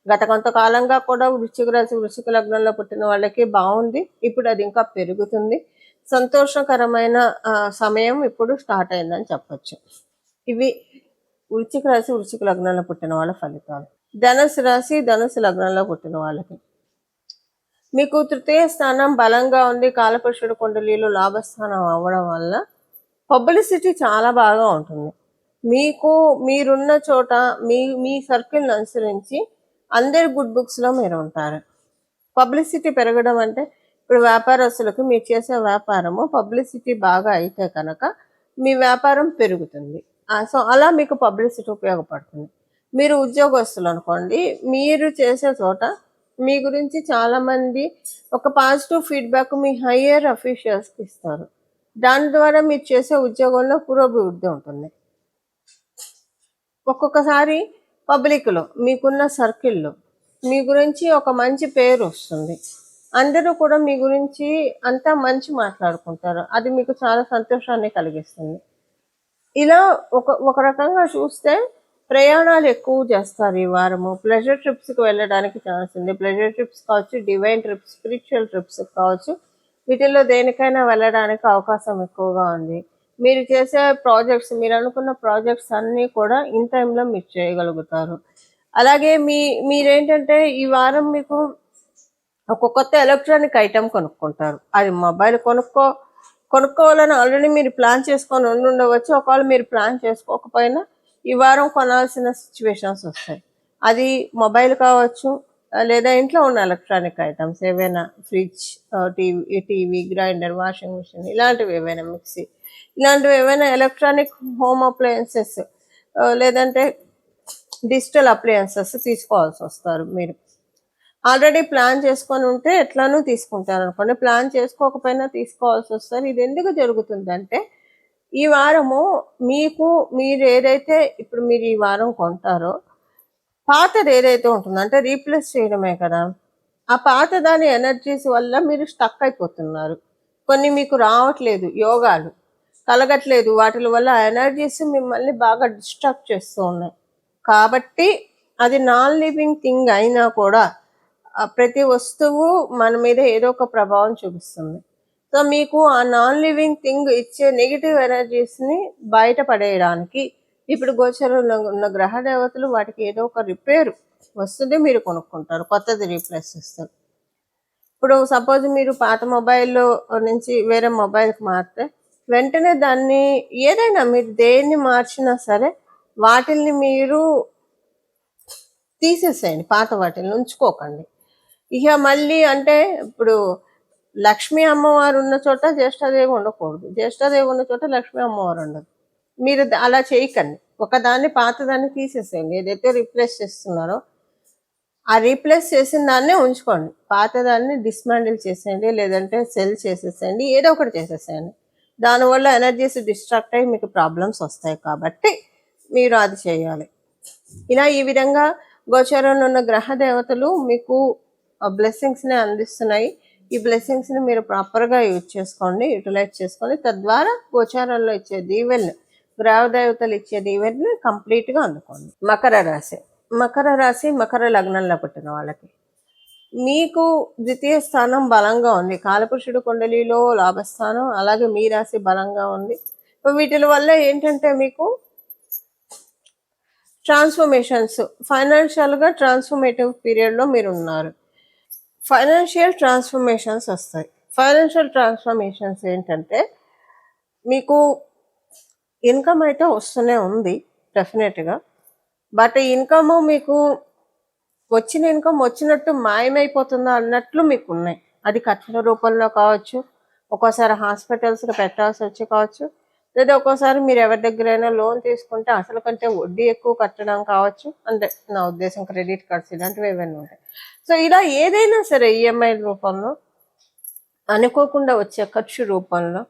A: గత కొంతకాలంగా కూడా వృశ్చిక రాశి, వృశ్చిక లగ్నంలో పుట్టిన వాళ్ళకి బాగుంది. ఇప్పుడు అది ఇంకా పెరుగుతుంది. సంతోషకరమైన సమయం ఇప్పుడు స్టార్ట్ అయిందని చెప్పొచ్చు. ఇవి వృశ్చిక రాశి, వృశ్చిక లగ్నంలో పుట్టిన వాళ్ళ ఫలితాలు. ధనుసు రాశి, ధనుసు లగ్నంలో పుట్టిన వాళ్ళకి మీకు తృతీయ స్థానం బలంగా ఉంది. కాలపురుషుడు కుండలీలు లాభస్థానం అవ్వడం వల్ల పబ్లిసిటీ చాలా బాగా ఉంటుంది. మీకు మీరున్న చోట మీ మీ సర్కిల్ని అనుసరించి అందరి గుడ్ బుక్స్లో మీరు ఉంటారు. పబ్లిసిటీ పెరగడం అంటే ఇప్పుడు వ్యాపారస్తులకు మీరు చేసే వ్యాపారము పబ్లిసిటీ బాగా అయితే కనుక మీ వ్యాపారం పెరుగుతుంది. సో అలా మీకు పబ్లిసిటీ ఉపయోగపడుతుంది. మీరు ఉద్యోగస్తులు అనుకోండి, మీరు చేసే చోట మీ గురించి చాలామంది ఒక పాజిటివ్ ఫీడ్బ్యాక్ మీ హయ్యర్ అఫీషియల్స్కి ఇస్తారు. దాని ద్వారా మీరు చేసే ఉద్యోగంలో పురోభివృద్ధి ఉంటుంది. ఒక్కొక్కసారి పబ్లిక్లో మీకున్న సర్కిల్లో మీ గురించి ఒక మంచి పేరు వస్తుంది. అందరూ కూడా మీ గురించి అంతా మంచి మాట్లాడుకుంటారు. అది మీకు చాలా సంతోషాన్ని కలిగిస్తుంది. ఇలా ఒక రకంగా చూస్తే ప్రయాణాలు ఎక్కువ చేస్తారు ఈ వారము. ప్లెజర్ ట్రిప్స్కి వెళ్ళడానికి ఛాన్స్ ఉంది. ప్లెజర్ ట్రిప్స్ కావచ్చు, డివైన్ ట్రిప్స్, స్పిరిచువల్ ట్రిప్స్ కావచ్చు, వీటిల్లో దేనికైనా వెళ్ళడానికి అవకాశం ఎక్కువగా ఉంది. మీరు చేసే ప్రాజెక్ట్స్, మీరు అనుకున్న ప్రాజెక్ట్స్ అన్నీ కూడా ఇన్ టైంలో మీరు చేయగలుగుతారు. అలాగే మీరేంటంటే ఈ వారం మీకు ఒక కొత్త ఎలక్ట్రానిక్ ఐటెం కొనుక్కుంటారు. అది మొబైల్ కొనుక్కోవాలని ఆల్రెడీ మీరు ప్లాన్ చేసుకొని ఉండవచ్చు. ఒకవేళ మీరు ప్లాన్ చేసుకోకపోయినా ఈ వారం కొనాల్సిన సిచ్యువేషన్స్ వస్తాయి. అది మొబైల్ కావచ్చు, లేదా ఇంట్లో ఉన్న ఎలక్ట్రానిక్ ఐటమ్స్ ఏవైనా, fridge, TV, grinder, washing machine, ఇలాంటివి ఏవైనా, మిక్సీ, ఇలాంటివి ఏవైనా ఎలక్ట్రానిక్ హోమ్ అప్లయన్సెస్ లేదంటే డిజిటల్ అప్లయన్సెస్ తీసుకోవాల్సి వస్తారు. మీరు ఆల్రెడీ ప్లాన్ చేసుకొని ఉంటే ఎట్లానూ తీసుకుంటారు అనుకోండి, ప్లాన్ చేసుకోకపోయినా తీసుకోవాల్సి వస్తారు. ఇది ఎందుకు జరుగుతుందంటే ఈ వారము మీరు ఏదైతే ఇప్పుడు మీరు ఈ వారం కొంటారో పాతది ఏదైతే ఉంటుందో అంటే రీప్లేస్ చేయడమే కదా, ఆ పాత దాని ఎనర్జీస్ వల్ల మీరు స్టక్ అయిపోతున్నారు. కొన్ని మీకు రావట్లేదు, యోగాలు కలగట్లేదు, వాటి వల్ల ఎనర్జీస్ మిమ్మల్ని బాగా డిస్ట్రాక్ట్ చేస్తూ ఉన్నాయి. కాబట్టి అది నాన్ లివింగ్ థింగ్ అయినా కూడా ప్రతి వస్తువు మన మీద ఏదో ఒక ప్రభావం చూపిస్తుంది. సో మీకు ఆ నాన్ లివింగ్ థింగ్ ఇచ్చే నెగిటివ్ ఎనర్జీస్ని బయటపడేయడానికి ఇప్పుడు గోచరంలో ఉన్న గ్రహ దేవతలు వాటికి ఏదో ఒక రిపేర్ వస్తుంది, మీరు కొనుక్కుంటారు, కొత్తది రీప్లేస్ చేస్తారు. ఇప్పుడు సపోజ్ మీరు పాత మొబైల్లో నుంచి వేరే మొబైల్కి మారితే వెంటనే దాన్ని ఏదైనా మీరు దేన్ని మార్చినా సరే వాటిల్ని మీరు తీసేసేయండి, పాత వాటిని ఉంచుకోకండి. ఇక మళ్ళీ అంటే ఇప్పుడు లక్ష్మీ అమ్మవారు ఉన్న చోట జ్యేష్ఠాదేవి ఉండకూడదు, జ్యేష్ఠాదేవి ఉన్న చోట లక్ష్మీ అమ్మవారు ఉండదు. మీరు అలా చేయకండి. ఒకదాన్ని పాతదాన్ని తీసేసేయండి. ఏదైతే రీప్లేస్ చేస్తున్నారో ఆ రీప్లేస్ చేసిన దాన్నే ఉంచుకోండి. పాతదాన్ని డిస్మాండిల్ చేసేయండి, లేదంటే సెల్ చేసేసేయండి, ఏదో ఒకటి చేసేసేయండి. దానివల్ల ఎనర్జీస్ డిస్ట్రాక్ట్ అయ్యి మీకు ప్రాబ్లమ్స్ వస్తాయి. కాబట్టి మీరు అది చేయాలి. ఇలా ఈ విధంగా గోచరంలో ఉన్న గ్రహ దేవతలు మీకు బ్లెస్సింగ్స్ని అందిస్తున్నాయి. ఈ బ్లెస్సింగ్స్ని మీరు ప్రాపర్గా యూటిలైజ్ చేసుకోండి. తద్వారా గోచారంలో ఇచ్చే దీవెల్ని, గ్రహ దేవతలు ఇచ్చే దీవెల్ని కంప్లీట్గా అందుకోండి. మకర రాశి మకర లగ్నంలో పుట్టిన వాళ్ళకి మీకు ద్వితీయ స్థానం బలంగా ఉంది. కాలపురుషుడు కుండలిలో లాభస్థానం, అలాగే మీ రాశి బలంగా ఉంది. వీటి వల్ల ఏంటంటే మీకు ట్రాన్స్ఫర్మేషన్స్, ఫైనాన్షియల్గా ట్రాన్స్ఫర్మేటివ్ పీరియడ్లో మీరు ఉన్నారు. ఫైనాన్షియల్ ట్రాన్స్ఫర్మేషన్స్ వస్తాయి. ఫైనాన్షియల్ ట్రాన్స్ఫర్మేషన్స్ ఏంటంటే మీకు ఇన్కమ్ అయితే వస్తూనే ఉంది డెఫినెట్గా, బట్ ఇన్కమ్ మీకు వచ్చిన ఇన్కమ్ వచ్చినట్టు మాయమైపోతుందా అన్నట్లు మీకు ఉన్నాయి. అది ఖర్చుల రూపంలో కావచ్చు, ఒక్కోసారి హాస్పిటల్స్కి పెట్టాల్సి వచ్చి కావచ్చు, లేదా ఒక్కోసారి మీరు ఎవరి దగ్గరైనా లోన్ తీసుకుంటే అసలు కంటే వడ్డీ ఎక్కువ కట్టడం కావచ్చు. అంటే నా ఉద్దేశం క్రెడిట్ కార్డ్స్ ఇలాంటివి ఏమైనా ఉంటాయి. సో ఇలా ఏదైనా సరే ఈఎంఐ రూపంలో, అనుకోకుండా వచ్చే ఖర్చు రూపంలో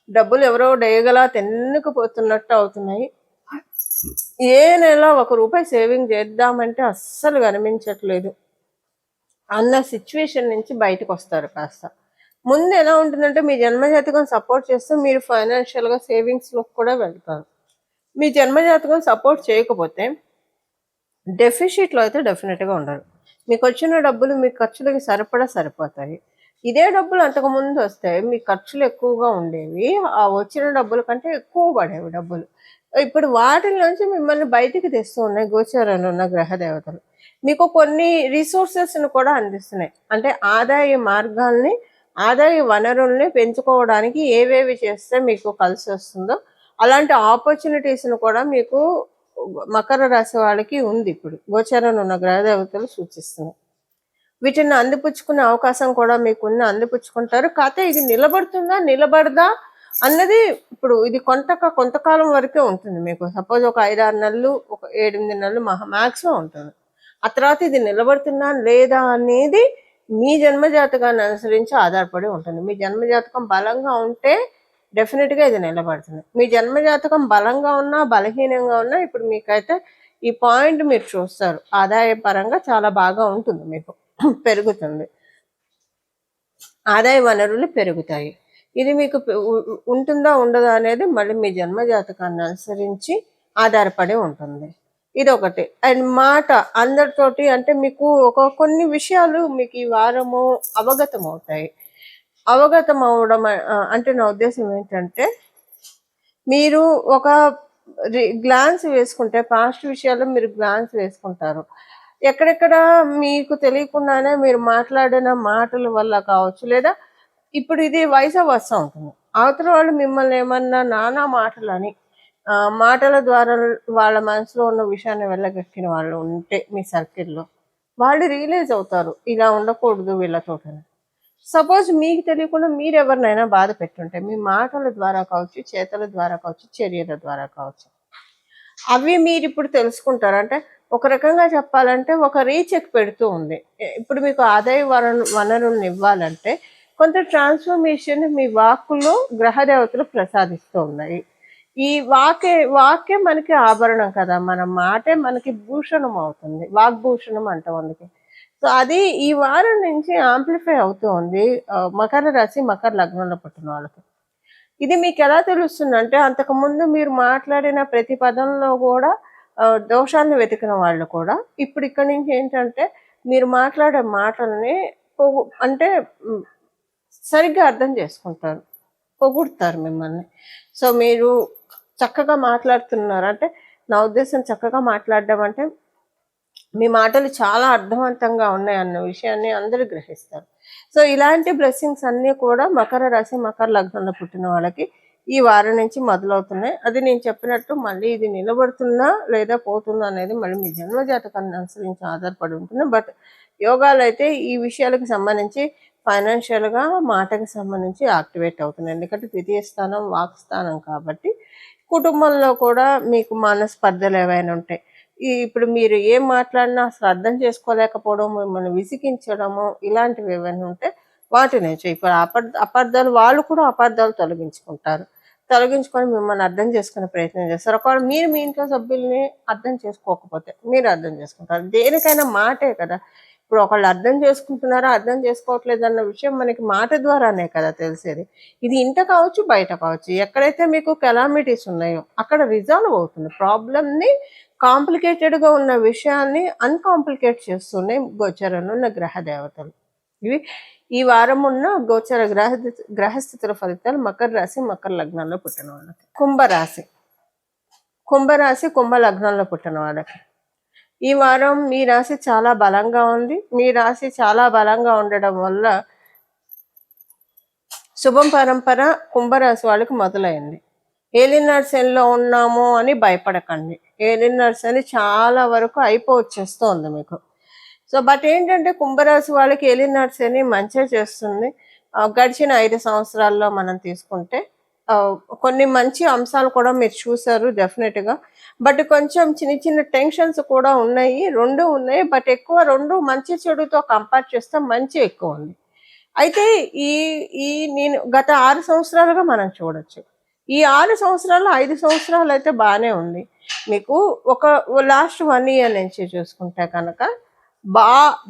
A: డబ్బులు ఎవరో డేగలా తెన్నుకుపోతున్నట్టు అవుతున్నాయి. ఏ నెల ₹1 సేవింగ్ చేద్దామంటే అస్సలు కనిపించట్లేదు అన్న సిచ్యువేషన్ నుంచి బయటకు వస్తారు. కాస్త ముందు ఎలా ఉంటుందంటే మీ జన్మజాతకం సపోర్ట్ చేస్తే మీరు ఫైనాన్షియల్గా సేవింగ్స్లోకి కూడా వెళ్తారు. మీ జన్మజాతకం సపోర్ట్ చేయకపోతే డెఫిషిట్లో అయితే డెఫినెట్గా ఉండరు. మీకు వచ్చిన డబ్బులు మీ ఖర్చులకి సరిపోతాయి. ఇదే డబ్బులు అంతకుముందు వస్తే మీ ఖర్చులు ఎక్కువగా ఉండేవి. ఆ వచ్చిన డబ్బుల కంటే ఎక్కువ పడేవి డబ్బులు. ఇప్పుడు వాటిలోంచి మిమ్మల్ని బయటికి తెస్తూ ఉన్నాయి గోచారంలో ఉన్న గ్రహ దేవతలు. మీకు కొన్ని రిసోర్సెస్‌ని కూడా అందిస్తున్నాయి. అంటే ఆదాయ వనరుల్ని పెంచుకోవడానికి ఏవేవి చేస్తే మీకు కలిసొస్తుందో అలాంటి ఆపర్చునిటీస్‌ని కూడా మీకు మకర రాశి వాళ్ళకి ఉంది ఇప్పుడు. గోచారంలో ఉన్న గ్రహ దేవతలు సూచిస్తున్నాయి. వీటిని అందిపుచ్చుకునే అవకాశం కూడా మీకున్న అందిపుచ్చుకుంటారు. కాతే ఇది నిలబడదా అన్నది ఇప్పుడు ఇది కొంతకాలం వరకే ఉంటుంది మీకు. సపోజ్ ఒక 5, 6 నెలలు, ఒక 7, 8 నెలలు మాక్సిమం ఉంటుంది. ఆ తర్వాత ఇది నిలబడుతుందా లేదా అనేది మీ జన్మజాతకాన్ని అనుసరించి ఆధారపడి ఉంటుంది. మీ జన్మజాతకం బలంగా ఉంటే డెఫినెట్గా ఇది నిలబడుతుంది. మీ జన్మజాతకం బలంగా ఉన్నా బలహీనంగా ఉన్నా ఇప్పుడు మీకైతే ఈ పాయింట్ మీరు చూస్తారు. ఆదాయ పరంగా చాలా బాగా ఉంటుంది, మీకు పెరుగుతుంది, ఆదాయ వనరులు పెరుగుతాయి. ఇది మీకు ఉంటుందా ఉండదా అనేది మళ్ళీ మీ జన్మజాతకాన్ని అనుసరించి ఆధారపడి ఉంటుంది. ఇదొకటి. అండ్ మాట అందరితోటి అంటే మీకు కొన్ని విషయాలు మీకు ఈ వారము అవగతం అవుతాయి. అవగతం అవడం అంటే నా ఉద్దేశం ఏంటంటే, మీరు ఒక గ్లాన్స్ వేసుకుంటే పాస్ట్ విషయాల్లో మీరు గ్లాన్స్ వేసుకుంటారు. ఎక్కడెక్కడ మీకు తెలియకుండానే మీరు మాట్లాడిన మాటల వల్ల కావచ్చు, లేదా ఇప్పుడు ఇది వయస వర్ష ఉంటుంది. అవతల వాళ్ళు మిమ్మల్ని ఏమన్నా నానా మాటలని మాటల ద్వారా వాళ్ళ మనసులో ఉన్న విషయాన్ని వెళ్ళగక్కిన వాళ్ళు ఉంటే మీ సర్కిల్లో వాళ్ళు రియలైజ్ అవుతారు ఇలా ఉండకూడదు వీళ్ళతోటని. సపోజ్ మీకు తెలియకుండా మీరు ఎవరినైనా బాధ పెట్టుంటే మీ మాటల ద్వారా కావచ్చు, చేతల ద్వారా కావచ్చు, చర్యల ద్వారా కావచ్చు, అవి మీరు ఇప్పుడు తెలుసుకుంటారు. అంటే ఒక రకంగా చెప్పాలంటే ఒక రీచెక్ పెడుతూ ఉంది. ఇప్పుడు మీకు ఆదాయ వనరులను ఇవ్వాలంటే కొంత ట్రాన్స్ఫర్మేషన్ మీ వాక్కులో గ్రహ దేవతలు ప్రసాదిస్తూ ఉన్నాయి. ఈ వాక్యం మనకి ఆభరణం కదా, మన మాటే మనకి భూషణం అవుతుంది, వాగ్భూషణం అంటాం అందుకే. సో అది ఈ వారం నుంచి ఆంప్లిఫై అవుతూ ఉంది మకర రాశి, మకర లగ్నంలో పుట్టిన వాళ్ళకి. ఇది మీకు ఎలా తెలుస్తుంది అంటే, అంతకుముందు మీరు మాట్లాడిన ప్రతి పదంలో కూడా దోషాలను వెతికిన వాళ్ళు కూడా ఇప్పుడు ఇక్కడి నుంచి ఏంటంటే మీరు మాట్లాడే మాటల్ని అంటే సరిగ్గా అర్థం చేసుకుంటారు, పొగుడుతారు మిమ్మల్ని. సో మీరు చక్కగా మాట్లాడుతున్నారు అంటే, నా ఉద్దేశం చక్కగా మాట్లాడడం అంటే మీ మాటలు చాలా అర్థవంతంగా ఉన్నాయి అన్న విషయాన్ని అందరూ గ్రహిస్తారు. సో ఇలాంటి బ్లెస్సింగ్స్ అన్నీ కూడా మకర రాశి, మకర లగ్నంలో పుట్టిన వాళ్ళకి ఈ వారం నుంచి మొదలవుతున్నాయి. అది నేను చెప్పినట్టు మళ్ళీ ఇది నిలబడుతుందా లేదా పోతుందా అనేది మళ్ళీ మీ జన్మజాతకాన్ని అనుసరించి ఆధారపడి ఉంటుంది. బట్ యోగాలు అయితే ఈ విషయాలకు సంబంధించి ఫైనాన్షియల్గా, మాటకి సంబంధించి యాక్టివేట్ అవుతున్నాయి. ఎందుకంటే ద్వితీయ స్థానం వాక్ స్థానం కాబట్టి కుటుంబంలో కూడా మీకు మనస్పర్ధలు ఏవైనా ఉంటాయి. ఇప్పుడు మీరు ఏం మాట్లాడినా అసలు అర్థం చేసుకోలేకపోవడం, మిమ్మల్ని విసిగించడము, ఇలాంటివి ఏమైనా ఉంటే వాటి నుంచి ఇప్పుడు అపార్థాలు వాళ్ళు కూడా అపార్థాలు తొలగించుకొని మిమ్మల్ని అర్థం చేసుకునే ప్రయత్నం చేస్తారు. ఒకవేళ మీరు మీ ఇంట్లో సభ్యుల్ని అర్థం చేసుకోకపోతే మీరు అర్థం చేసుకుంటారు. దేనికైనా మాటే కదా. ఇప్పుడు ఒకళ్ళు అర్థం చేసుకుంటున్నారా అర్థం చేసుకోవట్లేదు అన్న విషయం మనకి మాట ద్వారానే కదా తెలిసేది. ఇది ఇంట కావచ్చు, బయట కావచ్చు, ఎక్కడైతే మీకు కెలామిటీస్ ఉన్నాయో అక్కడ రిజాల్వ్ అవుతుంది. ప్రాబ్లమ్ని కాంప్లికేటెడ్గా ఉన్న విషయాన్ని అన్కాంప్లికేట్ చేస్తున్నాయి గోచరంలో ఉన్న గ్రహ దేవతలు. ఇవి ఈ వారం ఉన్న గోచర గ్రహస్థితుల ఫలితాలు మకర రాశి, మకర లగ్నంలో పుట్టిన వాళ్ళకి. కుంభరాశి, కుంభ లగ్నంలో పుట్టిన వాళ్ళకి ఈ వారం మీ రాశి చాలా బలంగా ఉంది. మీ రాశి చాలా బలంగా ఉండడం వల్ల శుభం పరంపర కుంభరాశి వాళ్ళకి మొదలైంది. ఏలినాడు శనిలో ఉన్నాము అని భయపడకండి. ఏలినాడు శని చాలా వరకు అయిపోవచ్చేస్తుంది మీకు. సో బట్ ఏంటంటే కుంభరాశి వాళ్ళకి ఏలినాడు శని మంచిగా చేస్తుంది. గడిచిన 5 సంవత్సరాల్లో మనం తీసుకుంటే కొన్ని మంచి అంశాలు కూడా మీరు చూసారు డెఫినెట్గా. బట్ కొంచెం చిన్న టెన్షన్స్ కూడా ఉన్నాయి, రెండు ఉన్నాయి. బట్ ఎక్కువ రెండు మంచి చెడుతో కంపేర్ చేస్తే మంచి ఎక్కువ ఉంది. అయితే నేను గత 6 సంవత్సరాలుగా మనం చూడొచ్చు. ఈ 6 సంవత్సరాలు 5 సంవత్సరాలు అయితే బాగానే ఉంది మీకు. ఒక లాస్ట్ 1 ఇయర్ నుంచి చూసుకుంటే కనుక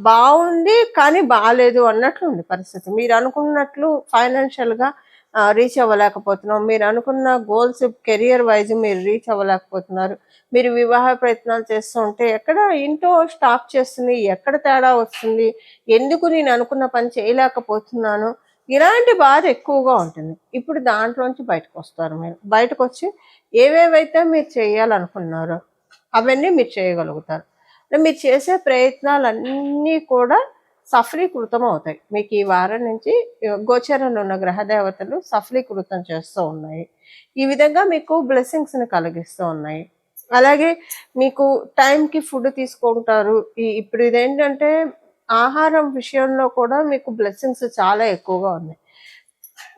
A: బాగుంది కానీ బాగాలేదు అన్నట్లు ఉంది పరిస్థితి. మీరు అనుకున్నట్లు ఫైనాన్షియల్గా రీచ్ అవ్వలేకపోతున్నాం. మీరు అనుకున్న గోల్స్ కెరియర్ వైజ్ మీరు రీచ్ అవ్వలేకపోతున్నారు. మీరు వివాహ ప్రయత్నాలు చేస్తూ ఉంటే ఎక్కడ ఇంట్లో స్టాప్ చేస్తుంది, ఎక్కడ తేడా వస్తుంది, ఎందుకు నేను అనుకున్న పని చేయలేకపోతున్నాను, ఇలాంటి బాధ ఎక్కువగా ఉంటుంది. ఇప్పుడు దాంట్లోంచి బయటకొస్తారు మీరు. బయటకొచ్చి ఏవేవైతే మీరు చేయాలనుకున్నారో అవన్నీ మీరు చేయగలుగుతారు. మీరు చేసే ప్రయత్నాలన్నీ కూడా సఫలీకృతం అవుతాయి. మీకు ఈ వారం నుంచి గోచరంలో ఉన్న గ్రహ దేవతలు సఫలీకృతం చేస్తూ ఉన్నాయి. ఈ విధంగా మీకు బ్లెస్సింగ్స్‌ని కలిగిస్తూ ఉన్నాయి. అలాగే మీకు టైంకి ఫుడ్ తీసుకుంటారు. ఇప్పుడు ఇదేంటంటే ఆహారం విషయంలో కూడా మీకు బ్లెస్సింగ్స్ చాలా ఎక్కువగా ఉన్నాయి.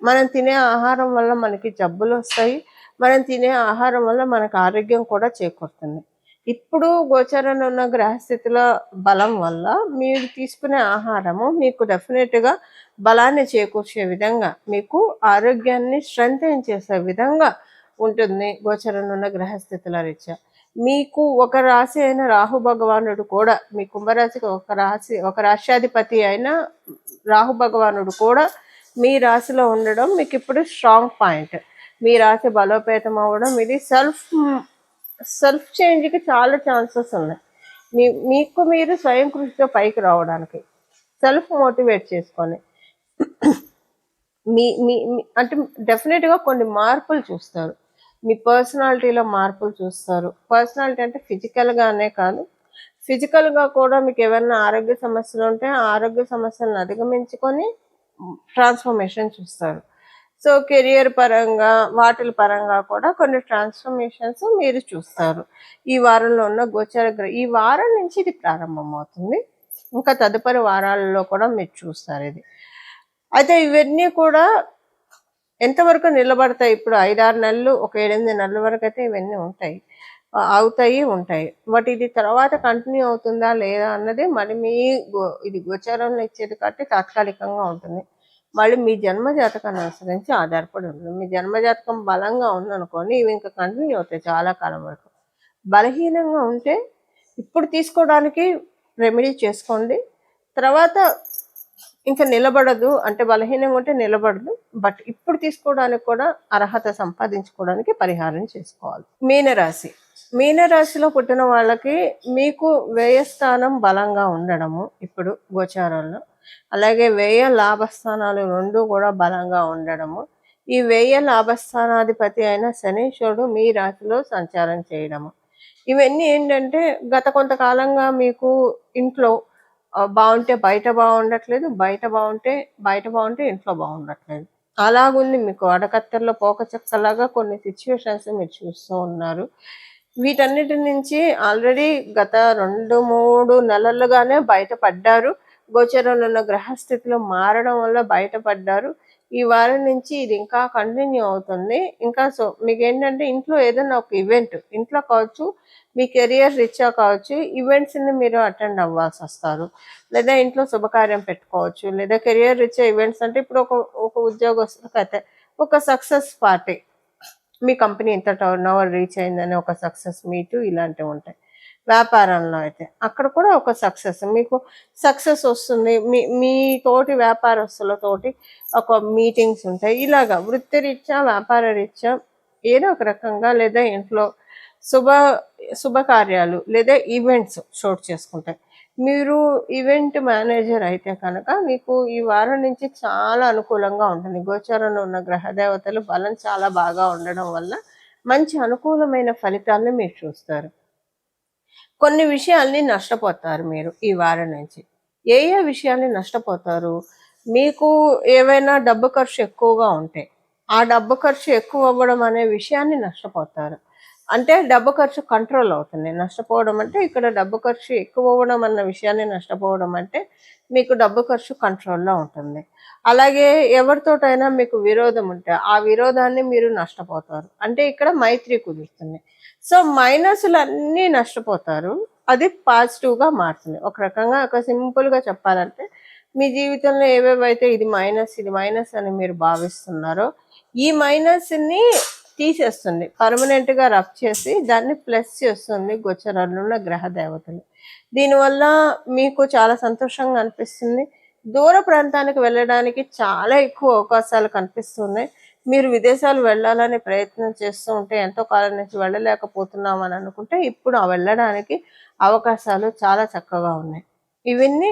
A: మనం తినే ఆహారం వల్ల మనకి జబ్బులొస్తాయి. మనం తినే ఆహారం వల్ల మనకు ఆరోగ్యం కూడా చేకూరుతుంది. ఇప్పుడు గోచరంలో ఉన్న గ్రహస్థితుల బలం వల్ల మీరు తీసుకునే ఆహారము మీకు డెఫినెట్‌గా బలాన్ని చేకూర్చే విధంగా, మీకు ఆరోగ్యాన్ని స్ట్రెంథెన్ చేసే విధంగా ఉంటుంది గోచరంలో ఉన్న గ్రహస్థితుల రీత్యా. మీకు ఒక రాశి అయిన రాహు భగవానుడు కూడా, మీ కుంభరాశికి ఒక రాశ్యాధిపతి అయిన రాహు భగవానుడు కూడా మీ రాశిలో ఉండడం మీకు ఇప్పుడు స్ట్రాంగ్ పాయింట్. మీ రాశి బలోపేతం అవ్వడం, ఇది సెల్ఫ్ చేంజ్కి చాలా ఛాన్సెస్ ఉన్నాయి. మీకు మీరు స్వయం కృషితో పైకి రావడానికి సెల్ఫ్ మోటివేట్ చేసుకొని మీ మీ అంటే డెఫినెట్గా కొన్ని మార్పులు చూస్తారు. మీ పర్సనాలిటీలో మార్పులు చూస్తారు. పర్సనాలిటీ అంటే ఫిజికల్గానే కాదు, ఫిజికల్గా కూడా మీకు ఏమైనా ఆరోగ్య సమస్యలు ఉంటే ఆ ఆరోగ్య సమస్యలను అధిగమించుకొని ట్రాన్స్ఫర్మేషన్ చూస్తారు. సో కెరియర్ పరంగా వాటిల పరంగా కూడా కొన్ని ట్రాన్స్ఫర్మేషన్స్ మీరు చూస్తారు. ఈ వారంలో ఉన్న ఈ వారం నుంచి ఇది ప్రారంభమవుతుంది. ఇంకా తదుపరి వారాలలో కూడా మీరు చూస్తారు ఇది. అయితే ఇవన్నీ కూడా ఎంతవరకు నిలబడతాయి? ఇప్పుడు 5-6 నెలలు, ఒక 8 నెలల వరకు అయితే ఇవన్నీ ఉంటాయి. బట్ ఇది తర్వాత కంటిన్యూ అవుతుందా లేదా అన్నది మరి ఇది గోచారంలో ఇచ్చేది కాబట్టి తాత్కాలికంగా ఉంటుంది. మళ్ళీ మీ జన్మజాతకాన్ని అనుసరించి ఆధారపడి ఉంటుంది. మీ జన్మజాతకం బలంగా ఉందనుకోండి, ఇవి ఇంకా కంటిన్యూ అవుతాయి చాలా కాలం వరకు. బలహీనంగా ఉంటే ఇప్పుడు తీసుకోవడానికి రెమెడీ చేసుకోండి. తర్వాత ఇంకా నిలబడదు అంటే, బలహీనంగా ఉంటే నిలబడదు. బట్ ఇప్పుడు తీసుకోవడానికి కూడా అర్హత సంపాదించుకోవడానికి పరిహారం చేసుకోవాలి. మీనరాశిలో పుట్టిన వాళ్ళకి మీకు వ్యయస్థానం బలంగా ఉండడము ఇప్పుడు గోచారంలో, అలాగే వ్యయ లాభస్థానాలు 2 కూడా బలంగా ఉండడము, ఈ వ్యయ లాభస్థానాధిపతి అయిన శనీశ్వరుడు మీ రాశిలో సంచారం చేయడము, ఇవన్నీ ఏంటంటే గత కొంతకాలంగా మీకు ఇంట్లో బాగుంటే బయట బాగుండట్లేదు, బయట బాగుంటే ఇంట్లో బాగుండట్లేదు. అలాగుంది మీకు. అడకత్తెరలో పోక చెక్కలాగా కొన్ని సిచ్యువేషన్స్ మీరు చూస్తూ ఉన్నారు. వీటన్నిటి నుంచి ఆల్రెడీ గత 2-3 నెలలుగానే బయటపడ్డారు. గోచరంలో ఉన్న గ్రహస్థితిలో మారడం వల్ల బయటపడ్డారు. ఈ వారం నుంచి ఇది ఇంకా కంటిన్యూ అవుతుంది. ఇంకా మీకు ఏంటంటే ఇంట్లో ఏదైనా ఒక ఈవెంట్, ఇంట్లో కావచ్చు, మీ కెరియర్ రీత్యా కావచ్చు, ఈవెంట్స్ని మీరు అటెండ్ అవ్వాల్సి వస్తారు. లేదా ఇంట్లో శుభకార్యం పెట్టుకోవచ్చు. లేదా కెరియర్ రీత్యా ఈవెంట్స్ అంటే ఇప్పుడు ఒక ఉద్యోగస్తులకైతే ఒక సక్సెస్ పార్టీ, మీ కంపెనీ ఇంత టర్న్ ఓవర్ రీచ్ అయిందని ఒక సక్సెస్ మీటు, ఇలాంటివి ఉంటాయి. వ్యాపారంలో అయితే అక్కడ కూడా ఒక మీకు సక్సెస్ వస్తుంది. మీ తోటి వ్యాపారస్తులతోటి ఒక మీటింగ్స్ ఉంటాయి. ఇలాగా వృత్తిరీత్యా, వ్యాపార రీత్యా ఏదో ఒక రకంగా, లేదా ఇంట్లో శుభకార్యాలు లేదా ఈవెంట్స్ చోటు చేసుకుంటాయి. మీరు ఈవెంట్ మేనేజర్ అయితే కనుక మీకు ఈ వారం నుంచి చాలా అనుకూలంగా ఉంటుంది. గోచారంలో ఉన్న గ్రహదేవతలు బలం చాలా బాగా ఉండడం వల్ల మంచి అనుకూలమైన ఫలితాలను మీరు చూస్తారు. కొన్ని విషయాల్ని నష్టపోతారు మీరు ఈ వారం నుంచి. ఏ విషయాల్ని నష్టపోతారు? మీకు ఏవైనా డబ్బు ఖర్చు ఎక్కువగా ఉంటే ఆ డబ్బు ఖర్చు ఎక్కువ అవ్వడం అనే విషయాన్ని నష్టపోతారు. అంటే డబ్బు ఖర్చు కంట్రోల్ అవుతుంది. నష్టపోవడం అంటే ఇక్కడ డబ్బు ఖర్చు ఎక్కువ అవ్వడం అన్న విషయాన్ని నష్టపోవడం అంటే మీకు డబ్బు ఖర్చు కంట్రోల్లో ఉంటుంది. అలాగే ఎవరితోటైనా మీకు విరోధం ఉంటే ఆ విరోధాన్ని మీరు నష్టపోతారు. అంటే ఇక్కడ మైత్రి కుదురుతుంది. సో మైనస్లన్నీ నష్టపోతారు. అది పాజిటివ్గా మారుతుంది. ఒక రకంగా ఒక సింపుల్గా చెప్పాలంటే, మీ జీవితంలో ఏవేవైతే ఇది మైనస్ అని మీరు భావిస్తున్నారో, ఈ మైనస్ని తీసేస్తుంది. పర్మనెంట్గా రబ్ చేసి దాన్ని ప్లస్ చేస్తుంది గోచరంలో ఉన్న గ్రహ దేవతలు. దీనివల్ల మీకు చాలా సంతోషంగా అనిపిస్తుంది. దూర ప్రాంతానికి వెళ్ళడానికి చాలా ఎక్కువ అవకాశాలు కనిపిస్తున్నాయి. మీరు విదేశాలు వెళ్ళాలని ప్రయత్నం చేస్తూ ఉంటే ఎంతో కాలం నుంచి వెళ్ళలేకపోతున్నాం అని అనుకుంటే ఇప్పుడు వెళ్ళడానికి అవకాశాలు చాలా చక్కగా ఉన్నాయి. ఇవన్నీ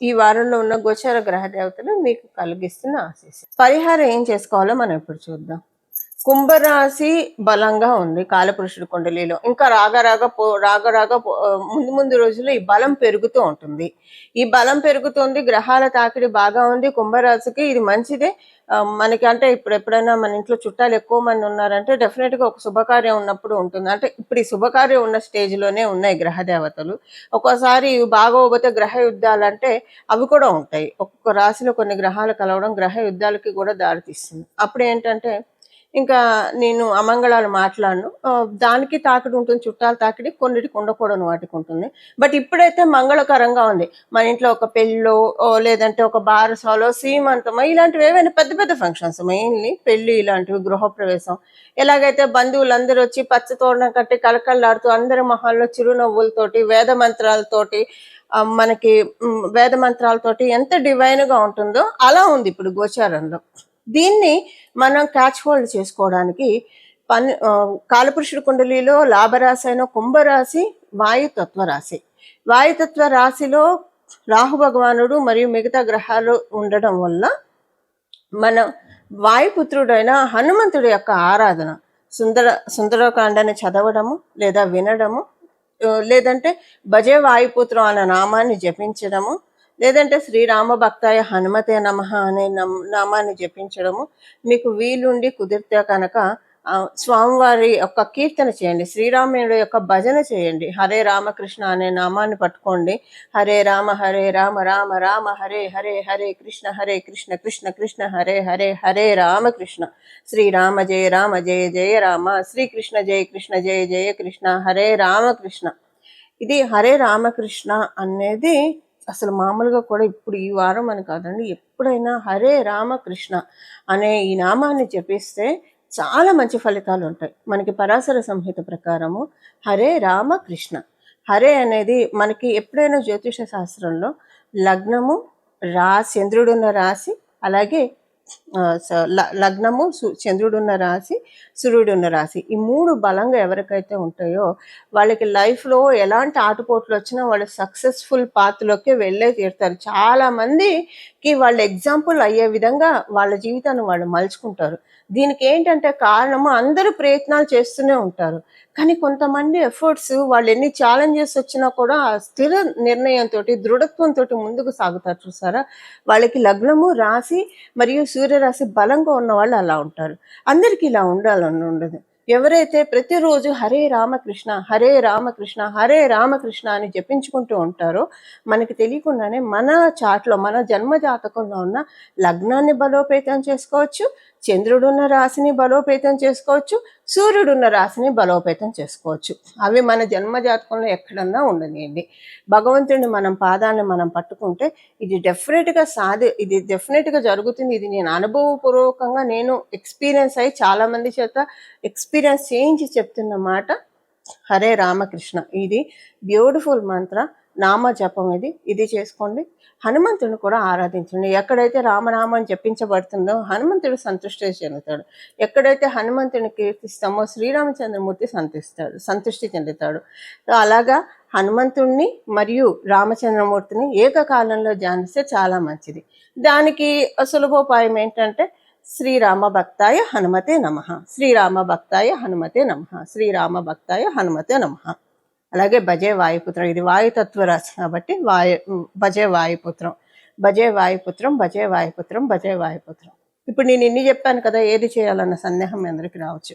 A: ఈ వారంలో ఉన్న గోచార గ్రహ దేవతలు మీకు కలిగిస్తున్న ఆశీస్సు. పరిహారం ఏం చేసుకోవాలో మనం ఇప్పుడు చూద్దాం. కుంభరాశి బలంగా ఉంది కాలపురుషుడి కుండలిలో. ఇంకా ముందు ముందు రోజుల్లో ఈ బలం పెరుగుతూ ఉంటుంది. ఈ బలం పెరుగుతుంది, గ్రహాల తాకిడి బాగా ఉంది. కుంభరాశికి ఇది మంచిదే. మనకి అంటే ఇప్పుడు ఎప్పుడైనా మన ఇంట్లో చుట్టాలు ఎక్కువ మంది ఉన్నారంటే డెఫినెట్ గా ఒక శుభకార్యం ఉన్నప్పుడు ఉంటుంది. అంటే ఇప్పుడు ఈ శుభకార్యం ఉన్న స్టేజ్ లోనే ఉన్నాయి గ్రహ దేవతలు. ఒక్కోసారి బాగోపోతే గ్రహ యుద్ధాలు అంటే అవి కూడా ఉంటాయి. ఒక్కొక్క రాశిలో కొన్ని గ్రహాలు కలవడం గ్రహ యుద్ధాలకి కూడా దారితీస్తుంది. అప్పుడు ఏంటంటే ఇంకా నేను అమంగళాలు మాట్లాడను. దానికి తాకిడి ఉంటుంది, చుట్టాల తాకిడి కొన్నిటికి ఉండకూడని వాటికి ఉంటుంది. బట్ ఇప్పుడైతే మంగళకరంగా ఉంది. మన ఇంట్లో ఒక పెళ్ళో లేదంటే ఒక బారసాలో సీమంతమో ఇలాంటివి ఏవైనా పెద్ద పెద్ద ఫంక్షన్స్, మెయిన్లీ పెళ్లి ఇలాంటివి, గృహప్రవేశం, ఎలాగైతే బంధువులందరూ వచ్చి పచ్చ తోరణం కట్టి కలకల్లాడుతూ అందరి మొహాల్లో చిరునవ్వులతోటి వేద మంత్రాలతోటి మనకి వేద మంత్రాలతోటి ఎంత డివైన్ గా ఉంటుందో అలా ఉంది ఇప్పుడు గోచారంలో. దీన్ని మనం క్యాచ్ హోల్డ్ చేసుకోవడానికి కాలపురుషుడి కుండలిలో లాభరాశి అయిన కుంభరాశి వాయుతత్వ రాశి. వాయుతత్వ రాశిలో రాహు భగవానుడు మరియు మిగతా గ్రహాలు ఉండడం వల్ల మనం వాయుపుత్రుడైన హనుమంతుడి యొక్క ఆరాధన, సుందరకాండని చదవడము లేదా వినడము, లేదంటే భజే వాయుపుత్రం అనే నామాన్ని జపించడము, లేదంటే శ్రీరామ భక్తాయ హనుమతే నమః అనే నామాన్ని జపించడము, మీకు వీలుండి కుదిరితే కనుక స్వామివారి యొక్క కీర్తన చేయండి, శ్రీరాముడి యొక్క భజన చేయండి, హరే రామకృష్ణ అనే నామాన్ని పట్టుకోండి. హరే రామ రామ రామ హరే హరే, హరే కృష్ణ కృష్ణ కృష్ణ హరే హరే, హరే రామకృష్ణ, శ్రీరామ జయ జయ రామ, శ్రీకృష్ణ జయ జయ కృష్ణ, హరే రామకృష్ణ. ఇది హరే రామకృష్ణ అనేది అసలు మామూలుగా కూడా ఇప్పుడు ఈ వారం అని కాదండి, ఎప్పుడైనా హరే రామకృష్ణ అనే ఈ నామాన్ని జపిస్తే చాలా మంచి ఫలితాలు ఉంటాయి. మనకి పరాశర సంహిత ప్రకారము హరే రామకృష్ణ, హరే అనేది మనకి ఎప్పుడైనా జ్యోతిష శాస్త్రంలో లగ్నము, చంద్రుడున్న రాశి, అలాగే లగ్నము, చంద్రుడున్న రాశి, సూర్యుడున్న రాశి, ఈ మూడు బలంగా ఎవరికైతే ఉంటాయో వాళ్ళకి లైఫ్లో ఎలాంటి ఆటుపోట్లు వచ్చినా వాళ్ళు సక్సెస్ఫుల్ పాత్లోకి వెళ్ళే తీరుతారు. చాలా మందికి వాళ్ళు ఎగ్జాంపుల్ అయ్యే విధంగా వాళ్ళ జీవితాన్ని వాళ్ళు మలుచుకుంటారు. దీనికి ఏంటంటే కారణము అందరూ ప్రయత్నాలు చేస్తూనే ఉంటారు, కానీ కొంతమంది ఎఫర్ట్స్ వాళ్ళు ఎన్ని ఛాలెంజెస్ వచ్చినా కూడా స్థిర నిర్ణయంతో దృఢత్వంతో ముందుకు సాగుతారు. చూసారా, వాళ్ళకి లగ్నము, రాశి మరియు సూర్యరాశి బలంగా ఉన్న వాళ్ళు అలా ఉంటారు. అందరికీ ఇలా ఉండాలని ఉండదు. ఎవరైతే ప్రతిరోజు హరే రామకృష్ణ హరే రామకృష్ణ హరే రామకృష్ణ అని జపించుకుంటూ ఉంటారో మనకి తెలియకుండానే మన చాట్లో, మన జన్మ జాతకంలో ఉన్న లగ్నాన్ని బలోపేతం చేసుకోవచ్చు, చంద్రుడున్న రాశిని బలోపేతం చేసుకోవచ్చు, సూర్యుడున్న రాశిని బలోపేతం చేసుకోవచ్చు. అవి మన జన్మ జాతకంలో ఎక్కడన్నా ఉండనియండి. భగవంతుడిని మనం పాదాన్ని మనం పట్టుకుంటే ఇది డెఫినెట్గా జరుగుతుంది. ఇది నేను అనుభవపూర్వకంగా నేను ఎక్స్పీరియన్స్ అయ్యి చాలా మంది చేత ఎక్స్పీరియన్స్ చేయించి చెప్తున్న మాట. హరే రామకృష్ణ ఇది బ్యూటిఫుల్ మంత్ర, నామ జపం ఇది చేసుకోండి. హనుమంతుడిని కూడా ఆరాధించండి. ఎక్కడైతే రామనామం జపించబడుతుందో హనుమంతుడు సంతృష్టి చెందుతాడు. ఎక్కడైతే హనుమంతుడిని కీర్తిస్తామో శ్రీరామచంద్రమూర్తి సంతృష్టి చెందుతాడు. అలాగా హనుమంతుడిని మరియు రామచంద్రమూర్తిని ఏకకాలంలో ధ్యానిస్తే చాలా మంచిది. దానికి సులభోపాయం ఏంటంటే శ్రీరామ భక్తాయ హనుమతే నమః, శ్రీరామ భక్తాయ హనుమతే నమః, శ్రీరామ భక్తాయ హనుమతే నమః. అలాగే భజే వాయుపుత్రం, ఇది వాయుతత్వ రాశి కాబట్టి భజే వాయుపుత్రం, భజే వాయుపుత్రం, భజే వాయుపుత్రం, భజే వాయుపుత్రం. ఇప్పుడు నేను ఇన్ని చెప్పాను కదా, ఏది చేయాలన్న సందేహం మీ అందరికీ రావచ్చు.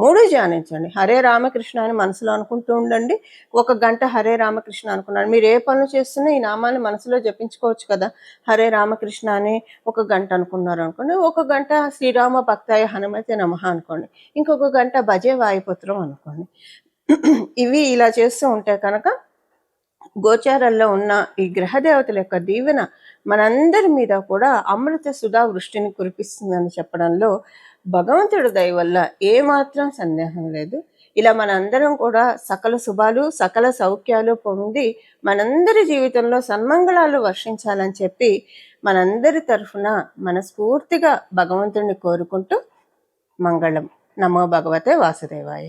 A: మూడు ధ్యానించండి. హరే రామకృష్ణ అని మనసులో అనుకుంటూ ఉండండి. 1 గంట హరే రామకృష్ణ అనుకున్నాను. మీరు ఏ పనులు చేస్తున్నా ఈ నామాన్ని మనసులో జపించుకోవచ్చు కదా. హరే రామకృష్ణ అని 1 గంట అనుకున్నారు అనుకోండి, 1 గంట శ్రీరామ భక్తాయ హనుమతే నమః అనుకోండి, ఇంకొక గంట భజే వాయుపుత్రం అనుకోండి. ఇవి ఇలా చేస్తూ ఉంటే కనుక గోచారాల్లో ఉన్న ఈ గ్రహ దేవతల యొక్క దీవెన మనందరి మీద కూడా అమృత సుధా వృష్టిని కురిపిస్తుందని చెప్పడంలో భగవంతుడి దయ వల్ల ఏమాత్రం సందేహం లేదు. ఇలా మనందరం కూడా సకల శుభాలు సకల సౌఖ్యాలు పొంది మనందరి జీవితంలో సన్మంగళాలు వర్షించాలని చెప్పి మనందరి తరఫున మనస్ఫూర్తిగా భగవంతుణ్ణి కోరుకుంటూ మంగళం. నమో భగవతే వాసుదేవాయ.